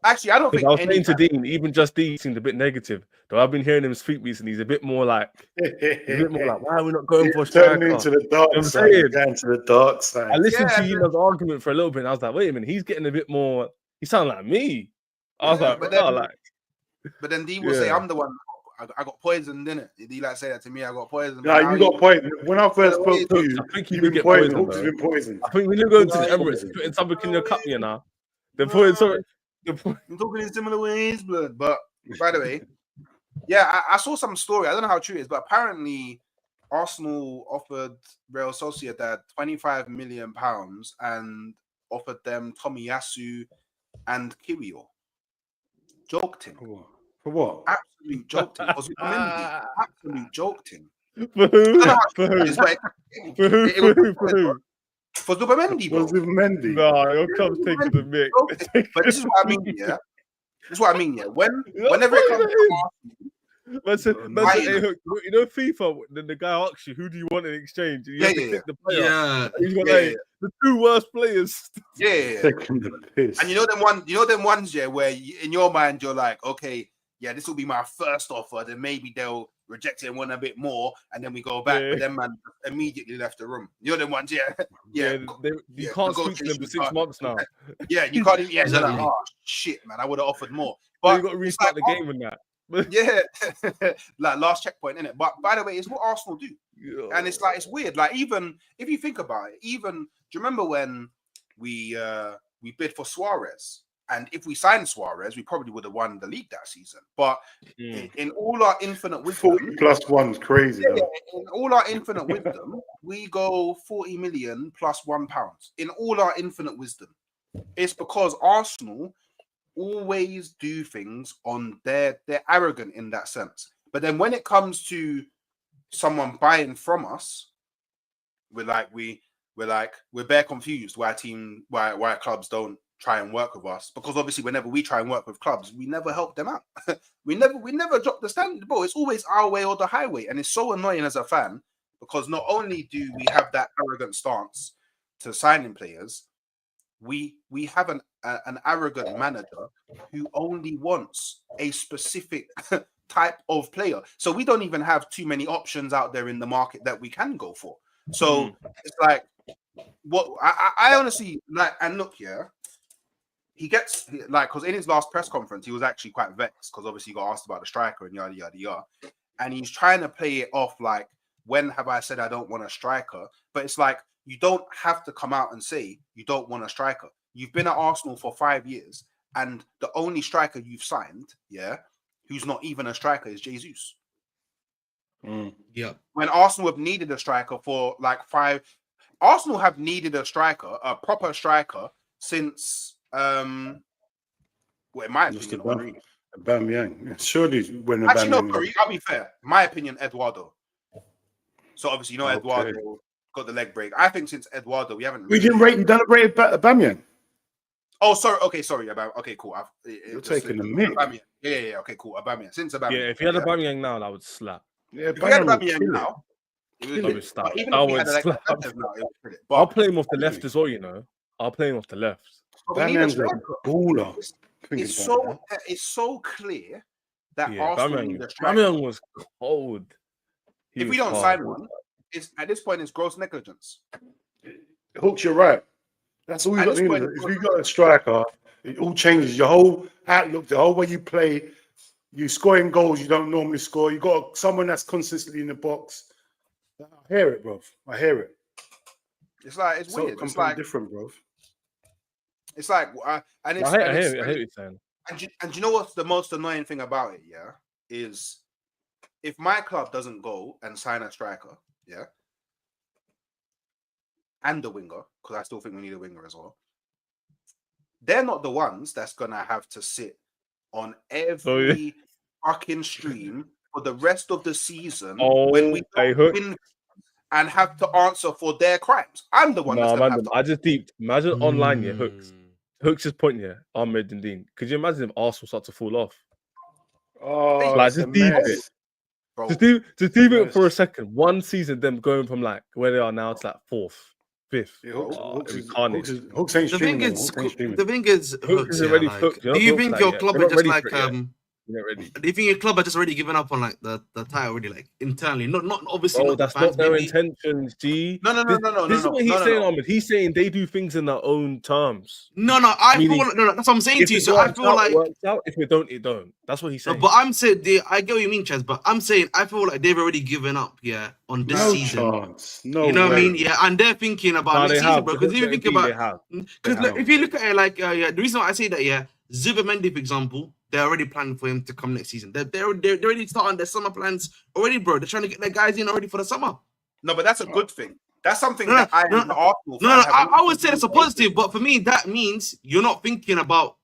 Actually, I don't think. I was saying to Dean, even just Dean seemed a bit negative. Though I've been hearing him speak recently, he's a bit more like, why are we not going for a striker? Turning into the dark side. Going to the dark side. I listened to Yuna's argument for a little bit, and I was like, wait a minute, he's getting a bit more. He sounded like me. I was but then Dean will say, I'm the one. I got poisoned, didn't it? Did he like say that to me? I got poisoned. No, you got poisoned. When I first spoke to you, I think you did get poisoned. Been poisoned. I think when you go into the Emirates, putting something in your cup, you know. The point. I'm talking in similar ways, blood. But by the way, yeah, I saw some story. I don't know how true it is, but apparently Arsenal offered Real Sociedad £25 million and offered them Tomiyasu and Kiwior. Joked him. For what? Absolute joke team. Absolute joke team. For who? For Zubimendi, bro. For Zubimendi. No, your club's taking the mic. But this is what I mean, yeah. This is what I mean, yeah. Whenever it comes to Arsenal, you know, FIFA, the guy asks you, who do you want in exchange? You have to pick the player. Yeah. He's got the two worst players. Yeah. And you know them ones, yeah, where in your mind you're like, okay, yeah, this will be my first offer. Then maybe they'll reject it and want a bit more, and then we go back. But then man immediately left the room. You know them ones, yeah. You can't speak to them for 6 months now. Yeah, you can't. Yeah, exactly. Like, oh shit, man, I would have offered more. But you got to restart the game in that. Yeah, like last checkpoint, innit? But by the way, it's what Arsenal do, and it's like it's weird. Like even if you think about it, do you remember when we bid for Suarez? And if we signed Suarez, we probably would have won the league that season. But in all our infinite wisdom, 40 plus one's crazy. in all our infinite wisdom, we go 40 million plus £1. In all our infinite wisdom, it's because Arsenal always do things on they're arrogant in that sense. But then when it comes to someone buying from us, we're bare confused why clubs don't try and work with us, because obviously whenever we try and work with clubs, we never help them out. we never drop the standard, bro. It's always our way or the highway, and it's so annoying as a fan, because not only do we have that arrogant stance to signing players, we have an arrogant manager who only wants a specific type of player. So we don't even have too many options out there in the market that we can go for. So it's like, what I honestly like, and look here, he gets like, because in his last press conference, he was actually quite vexed because obviously he got asked about the striker and yada yada yada, and he's trying to play it off like, when have I said I don't want a striker? But it's like, you don't have to come out and say you don't want a striker. You've been at Arsenal for 5 years, and the only striker you've signed, who's not even a striker, is Jesus. Yeah. When Arsenal have needed a striker for like Arsenal have needed a striker, a proper striker, since in my opinion, Aubameyang. Surely when actually no, sorry, I'll be fair. My opinion, Eduardo. So obviously, Eduardo got the leg break. I think since Eduardo, we haven't. We didn't rate. You done rate Aubameyang. Oh, sorry. Okay, sorry. Okay, cool. You're taking the mic. Yeah. Okay, cool. Aubameyang. Since Aubameyang. Yeah, if you had Aubameyang now, that would slap. Yeah, if we had Aubameyang now, it would slap. Even if we had slap. I'll play him off the left as well. I'll play him off the left. Aubameyang's a baller. It's so clear that Arsenal need a striker. Aubameyang was cold. If we don't sign one, at this point it's gross negligence. Hooks, you're right. That's all you got to do. If you got a striker, it all changes your whole outlook, the whole way you play. You scoring goals you don't normally score. You got someone that's consistently in the box. I hear it, bro. I hear it. It's like it's weird. It's like different, bro. It's like, and it's. I hear what you're saying. And you know what's the most annoying thing about it? Yeah, is if my club doesn't go and sign a striker, and the winger, because I still think we need a winger as well. They're not the ones that's gonna have to sit on every fucking stream for the rest of the season when we don't win and have to answer for their crimes. I'm the one that's gonna have to. I just deep. Imagine online, Hooks' point here, Ahmed and Dean. Could you imagine if Arsenal start to fall off? Oh, like just deep it. Bro. Just deep it for a second. One season, them going from like where they are now to like 4th, 5th. Yeah, Hooks ain't streaming. The thing is, Hooks is already hooked. Do you think your club are just like do you think your club are just already given up on like the title already, like internally? Not obviously. Oh, that's not their intentions, G. No. This is what he's saying, Ahmed. He's saying they do things in their own terms. No. I feel that's what I'm saying to you. So I feel like it works out. If it don't, it don't. That's what he's saying. No, but I'm saying I get what you mean, Chaz. But I'm saying I feel like they've already given up, on this season. No, you know what I mean? Yeah, and they're thinking about next season, bro. Because if you think about, because if you look at it, the reason why I say that, Zubimendi, for example. They're already planning for him to come next season. They're already starting their summer plans already, bro. They're trying to get their guys in already for the summer. No, but that's a good thing. That's something that I am Arsenal. I would say that's a positive, but for me, that means you're not thinking about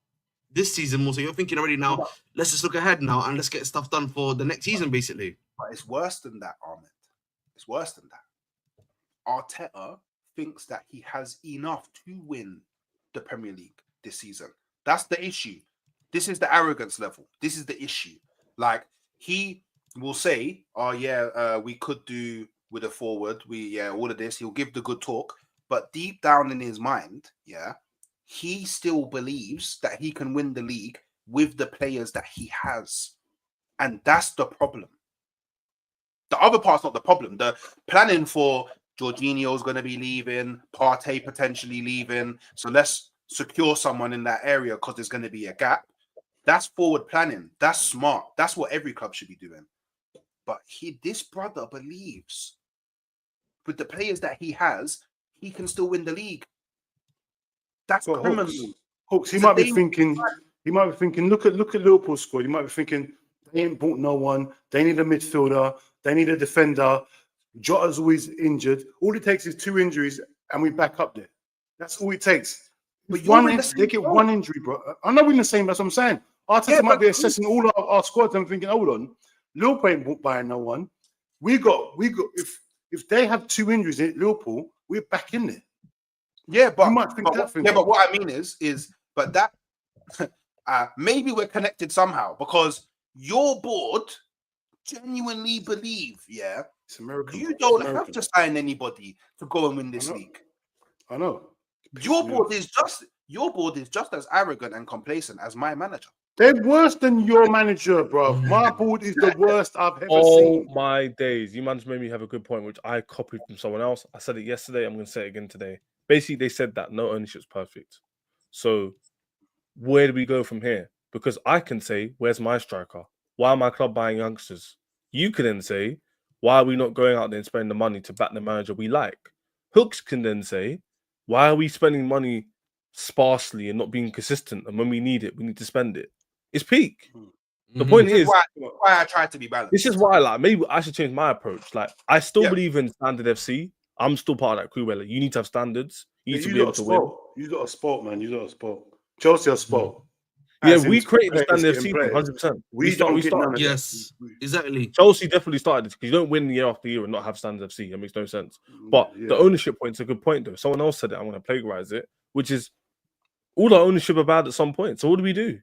this season more. So you're thinking already now, let's just look ahead now and let's get stuff done for the next season, basically. But it's worse than that, Ahmed. It's worse than that. Arteta thinks that he has enough to win the Premier League this season. That's the issue. This is the arrogance level. This is the issue. Like, he will say, we could do with a forward. All of this. He'll give the good talk. But deep down in his mind, he still believes that he can win the league with the players that he has. And that's the problem. The other part's not the problem. The planning for Jorginho's going to be leaving, Partey potentially leaving. So let's secure someone in that area because there's going to be a gap. That's forward planning. That's smart. That's what every club should be doing. But this brother believes with the players that he has, he can still win the league. That's criminal. Hooks, he might be thinking, look at Liverpool's squad. He might be thinking, they ain't bought no one. They need a midfielder. They need a defender. Jota's always injured. All it takes is 2 injuries and we back up there. That's all it takes. But they get one injury, bro. I know we're in the same, that's what I'm saying. Arteta might be assessing all our squads and thinking, hold on, Liverpool ain't buying no one. We got if they have 2 injuries in Liverpool, we're back in there. Yeah, but you might think but what I mean is but that maybe we're connected somehow because your board genuinely believe, it's American. You don't have to sign anybody to go and win this league. I know. Your board is just as arrogant and complacent as my manager. They're worse than your manager, bro. My board is the worst I've ever seen. Oh my days. You man just made me have a good point, which I copied from someone else. I said it yesterday. I'm going to say it again today. Basically, they said that no ownership's perfect. So where do we go from here? Because I can say, where's my striker? Why am my club buying youngsters? You can then say, why are we not going out there and spending the money to back the manager we like? Hooks can then say, why are we spending money sparsely and not being consistent? And when we need it, we need to spend it. It's peak. The point is why I try to be balanced. This is why, maybe I should change my approach. I still believe in standard FC. I'm still part of that crew where you need to have standards. You need to be able to win. You got a sport, man. You got a sport. Chelsea are sport. Yeah, we created the standard FC 100%. We started. Yes, exactly. Chelsea definitely started this because you don't win year after year and not have standard FC. That makes no sense. But the ownership point's a good point, though. Someone else said it. I'm going to plagiarize it, which is all our ownership are bad at some point. So what do we do?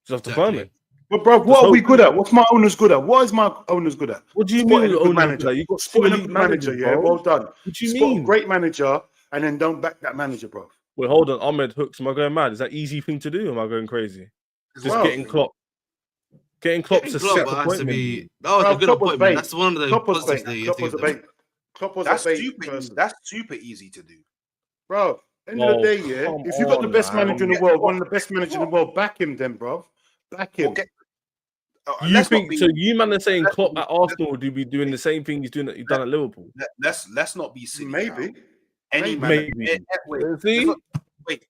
Just have to burn it. But bro, what are we good at? What's my owners good at? What is my owners good at? What do you mean, good manager? You got sport manager, yeah. Well done. What do you mean? Great manager, and then don't back that manager, bro. Wait, hold on, Ahmed Hooks. Am I going mad? Is that easy thing to do? Or am I going crazy? Just getting Klopp. Getting Klopp to set the point. That was a good appointment. That's one of the positives that you have to Klopp was that's super easy to do, bro. End of the day, if you got the best manager in the world, one of the best managers in the world, back him, then, bro. Back him. You think so? You man are saying Klopp at Arsenal would be doing the same thing he's done at Liverpool? Let's not be silly. Maybe. Wait,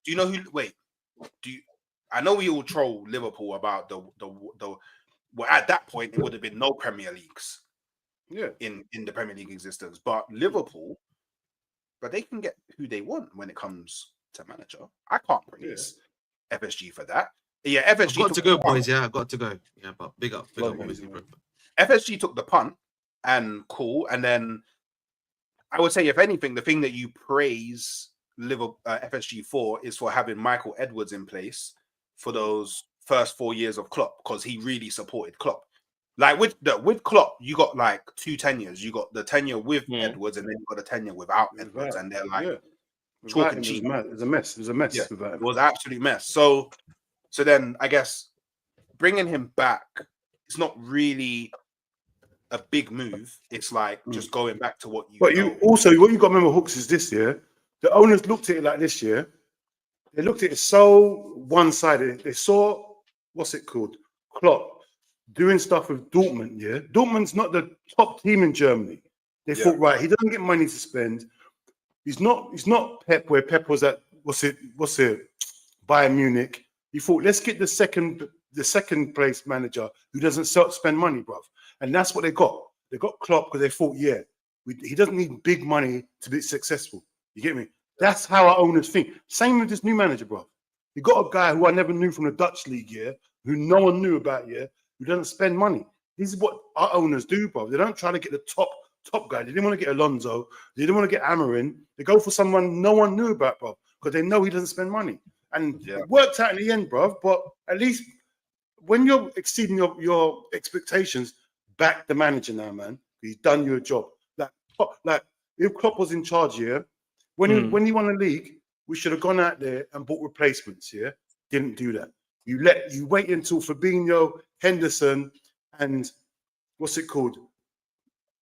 do you know who? Wait, I know we all troll Liverpool about the. Well, at that point, it would have been no Premier Leagues. Yeah. In the Premier League existence, but Liverpool, but they can get who they want when it comes to manager. I can't praise FSG for that. Yeah, FSG got to go, boys. Yeah, I got to go. Yeah, but big up, obviously. FSG took the punt and cool, and then I would say, if anything, the thing that you praise Liverpool FSG for is for having Michael Edwards in place for those first 4 years of Klopp, because he really supported Klopp. Like with Klopp, you got like 2 tenures. You got the tenure with Edwards, and then you got the tenure without Edwards, and they're like chalk and cheese. It's a mess. It was a mess. It was an absolute mess. So then I guess bringing him back, it's not really a big move. It's like just going back to what you. But you also, what you got to remember, Hooks, is this year. The owners looked at it like this year. They looked at it so one-sided. They saw what's it called, Klopp doing stuff with Dortmund. Yeah, Dortmund's not the top team in Germany. They thought, right, he doesn't get money to spend. He's not Pep, where Pep was at. What's it? Bayern Munich. He thought, let's get the second place manager who doesn't spend money, bruv. And that's what they got. They got Klopp because they thought, he doesn't need big money to be successful. You get me? That's how our owners think. Same with this new manager, bruv. You got a guy who I never knew from the Dutch league, who no one knew about, who doesn't spend money. This is what our owners do, bruv. They don't try to get the top guy. They didn't want to get Alonso. They didn't want to get Amarin. They go for someone no one knew about, bruv, because they know he doesn't spend money. And it worked out in the end, bruv. But at least when you're exceeding your expectations, back the manager now, man. He's done you a job. Like if Klopp was in charge, when he won the league, we should have gone out there and bought replacements. Didn't do that. You wait until Fabinho, Henderson, and what's it called,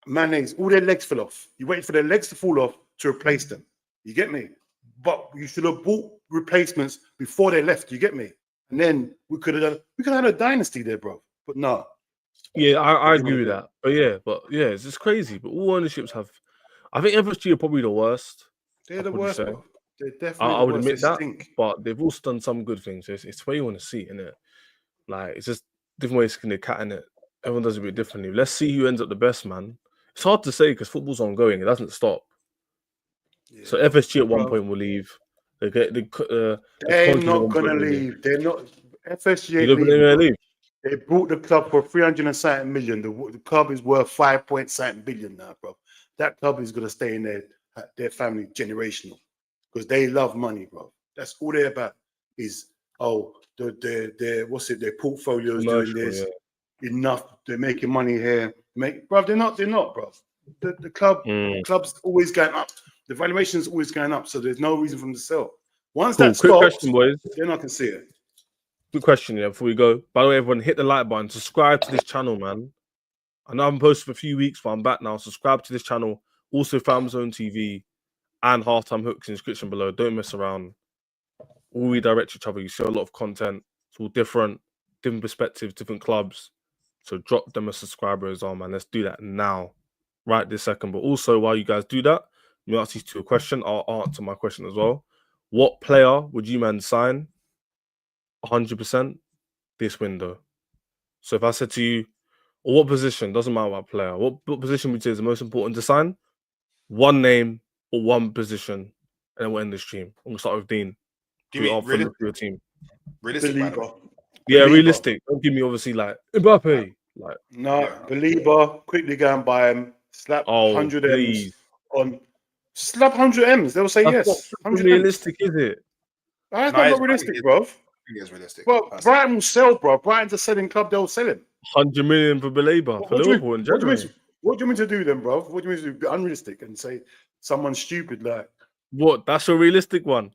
Mane's, all their legs fell off. You waited for their legs to fall off to replace them. You get me? But you should have bought replacements before they left. You get me? And then we could have had a dynasty there, bro. But no. Yeah, I agree with that. But it's just crazy. But all ownerships have. I think FSG are probably the worst. They're the worst, bro. They're definitely I the would worst. admit They that, stink. but they've also done some good things. It's where you want to see it, innit? Like, it's just different ways to skin the cat in it. Everyone does it a bit differently. Let's see who ends up the best, man. It's hard to say because football's ongoing. It doesn't stop. Yeah. So FSG at one Bro. point will leave. They get the They're Conti at not one gonna point will leave. They're not. FSG You ain't don't think they're leaving, gonna bro. leave? They bought the club for 300 and something million. The club is worth 5 billion now, bro. That club is gonna stay in their family generational because they love money, bro. That's all they're about. Is their what's it? Their portfolios doing Commercial, this yeah. enough. They're making money here. Bro, they're not, bro. The club's always going up. The valuation is always going up, so there's no reason for them to sell. Once Cool. that Quick stops, question, boys. then I can see it. Quick question, yeah, before we go. By the way, everyone, hit the like button. Subscribe to this channel, man. I know I haven't posted for a few weeks, but I'm back now. Subscribe to this channel. Also, Fam Zone TV and Halftime Hooks in the description below. Don't mess around. All redirect each other. You see a lot of content. It's all different perspectives, different clubs. So drop them a subscriber as well, man. Let's do that now, right this second. But also, while you guys do that, let me ask you two a question. I'll answer my question as well. What player would you, man, sign 100% this window? So if I said to you, or what position, doesn't matter what player, what position would you say is the most important to sign? One name or one position, and then we'll end the stream. I'm going to start with Dean. Do you mean For your team. realistic, by the way? Yeah, realistic. Don't give me obviously like Mbappe. Like Belieber, quickly go and buy him. Slap 100 please. M's on. Slap 100 M's. They'll say That's yes. not 100 realistic, is it? That's not realistic, bro. I think it's realistic. Well, Brighton will sell, bro. Brighton's a selling club. They'll sell him. 100 million for Belieber for Liverpool in January. What do you mean to do then, bro? What do you mean to do? Be unrealistic and say someone stupid like what? That's a realistic one.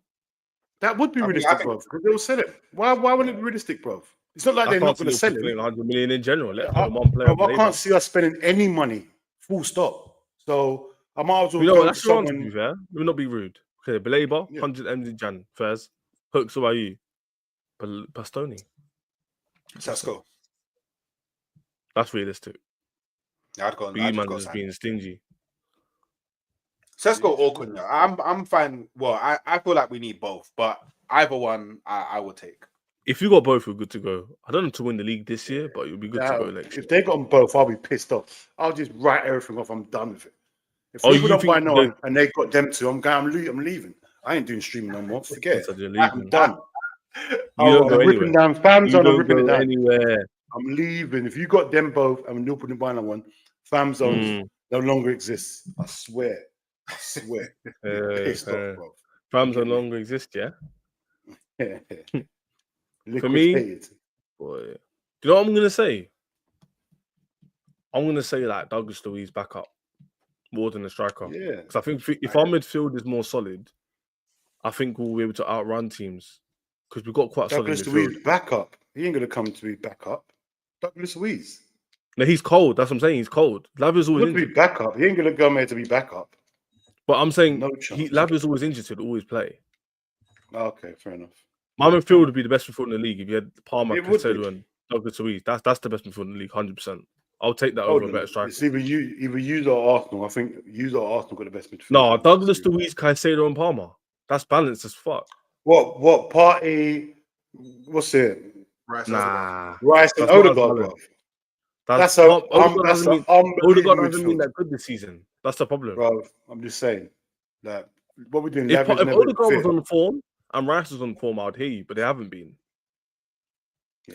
That would be realistic, bro. Because they'll sell it. Why wouldn't it be realistic, bro? It's not like they're not going to sell him. 100 million in general. Let alone one player. I can't see us spending any money. Full stop. So I might as well go that's to someone. To be fair. Let me not be rude. Okay, Belieber, 100 M's in Jan. Fairs. Hooks, what about you? Bastoni. Sesko. That's realistic. I'd go. You man just being stingy. Sesko or Cunha. I'm fine. Well, I feel like we need both, but either one I would take. If you got both, we're good to go. I don't know to win the league this year, but it'll be good to go next year. If they got them both, I'll be pissed off. I'll just write everything off. I'm done with it. If people don't buy no one and they got them two, I'm leaving. I ain't doing streaming no more. Forget it. I'm done. I'm ripping down fans on. I'm ripping it down. Anywhere. I'm leaving. If you got them both and Liverpool didn't buy no one, fam zones no longer exists. I swear. Pissed off, bro. Fams no longer exist, yeah? For me, boy, do you know what I'm going to say? I'm going to say like Douglas Luiz back up more than a striker. Yeah. Because I think if our midfield is more solid, I think we'll be able to outrun teams. Because we've got quite Douglas solid midfield. Luiz back up. He ain't going to come to be back up. Douglas Luiz. No, he's cold. That's what I'm saying. He's cold. Lavia's always injured. Be back up. He ain't going to come here to be back up. But I'm saying Lavia's always injured to always play. Okay, fair enough. My midfield would be the best midfield in the league if you had Palmer, Caicedo, and Douglas Luiz. That's the best midfield in the league, 100%. I'll take that over a better striker. It's either you or Arsenal. I think you or Arsenal got the best midfield. No, Douglas Luiz, Caicedo, and Palmer. That's balanced as fuck. What party? What's it? Rice and Odegaard, bro. Odegaard hasn't been that good this season. That's the problem, bro. I'm just saying that what we're doing. If Odegaard was on form and Rice was on form, I'd hear you, but they haven't been.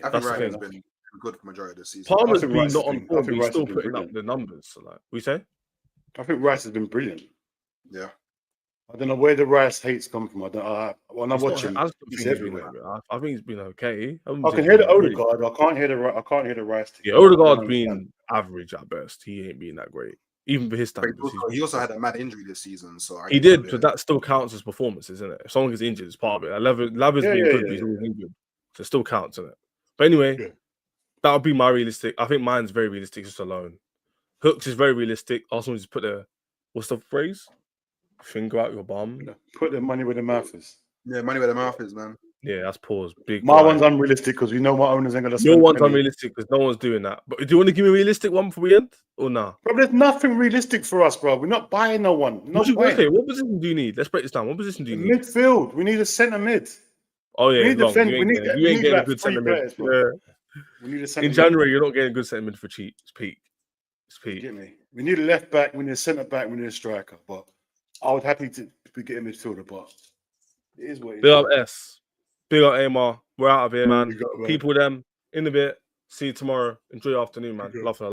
I think Rice has been good for majority of the season. Palmer's been not on form, but he's still putting up the numbers. So like, we say? I think Rice has been brilliant. Yeah. I don't know where the Rice hates come from. When I watch him, he's everywhere. I think he's been okay. I can hear the Odegaard. I can't hear the Rice. Yeah, Odegaard's been average at best. He ain't been that great, even for his standards. He also had a mad injury this season, so he did. But that still counts as performances, isn't it? If someone gets injured, it's part of it. Lavia's been good, but he's always injured, so it still counts, isn't it? But anyway, that would be my realistic. I think mine's very realistic, just alone. Hooks is very realistic. Arsenal just put the what's the phrase? Finger out your bum. Put the money where the mouth is. Yeah, money where the mouth is, man. Yeah, that's pause. Big. My one's unrealistic because we know my owners ain't gonna spend. Your one's unrealistic because no one's doing that. But do you want to give me a realistic one before we end or nah? Bro, there's nothing realistic for us, bro. We're not buying no one. Okay, what position do you need? Let's break this down. What position do you need? Midfield. We need a centre mid. Oh yeah, we need long. You ain't getting a good centre mid. Yeah. We need a centre in January, you're not getting a good centre mid for cheap. It's peak. It's peak. Get me? We need a left back. We need a centre back. We need a striker. But I would happy to be getting midfielder. But it is what it is. Big up S. Big up Amar. We're out of here, man. People them in a bit. See you tomorrow. Enjoy your afternoon, man. Love for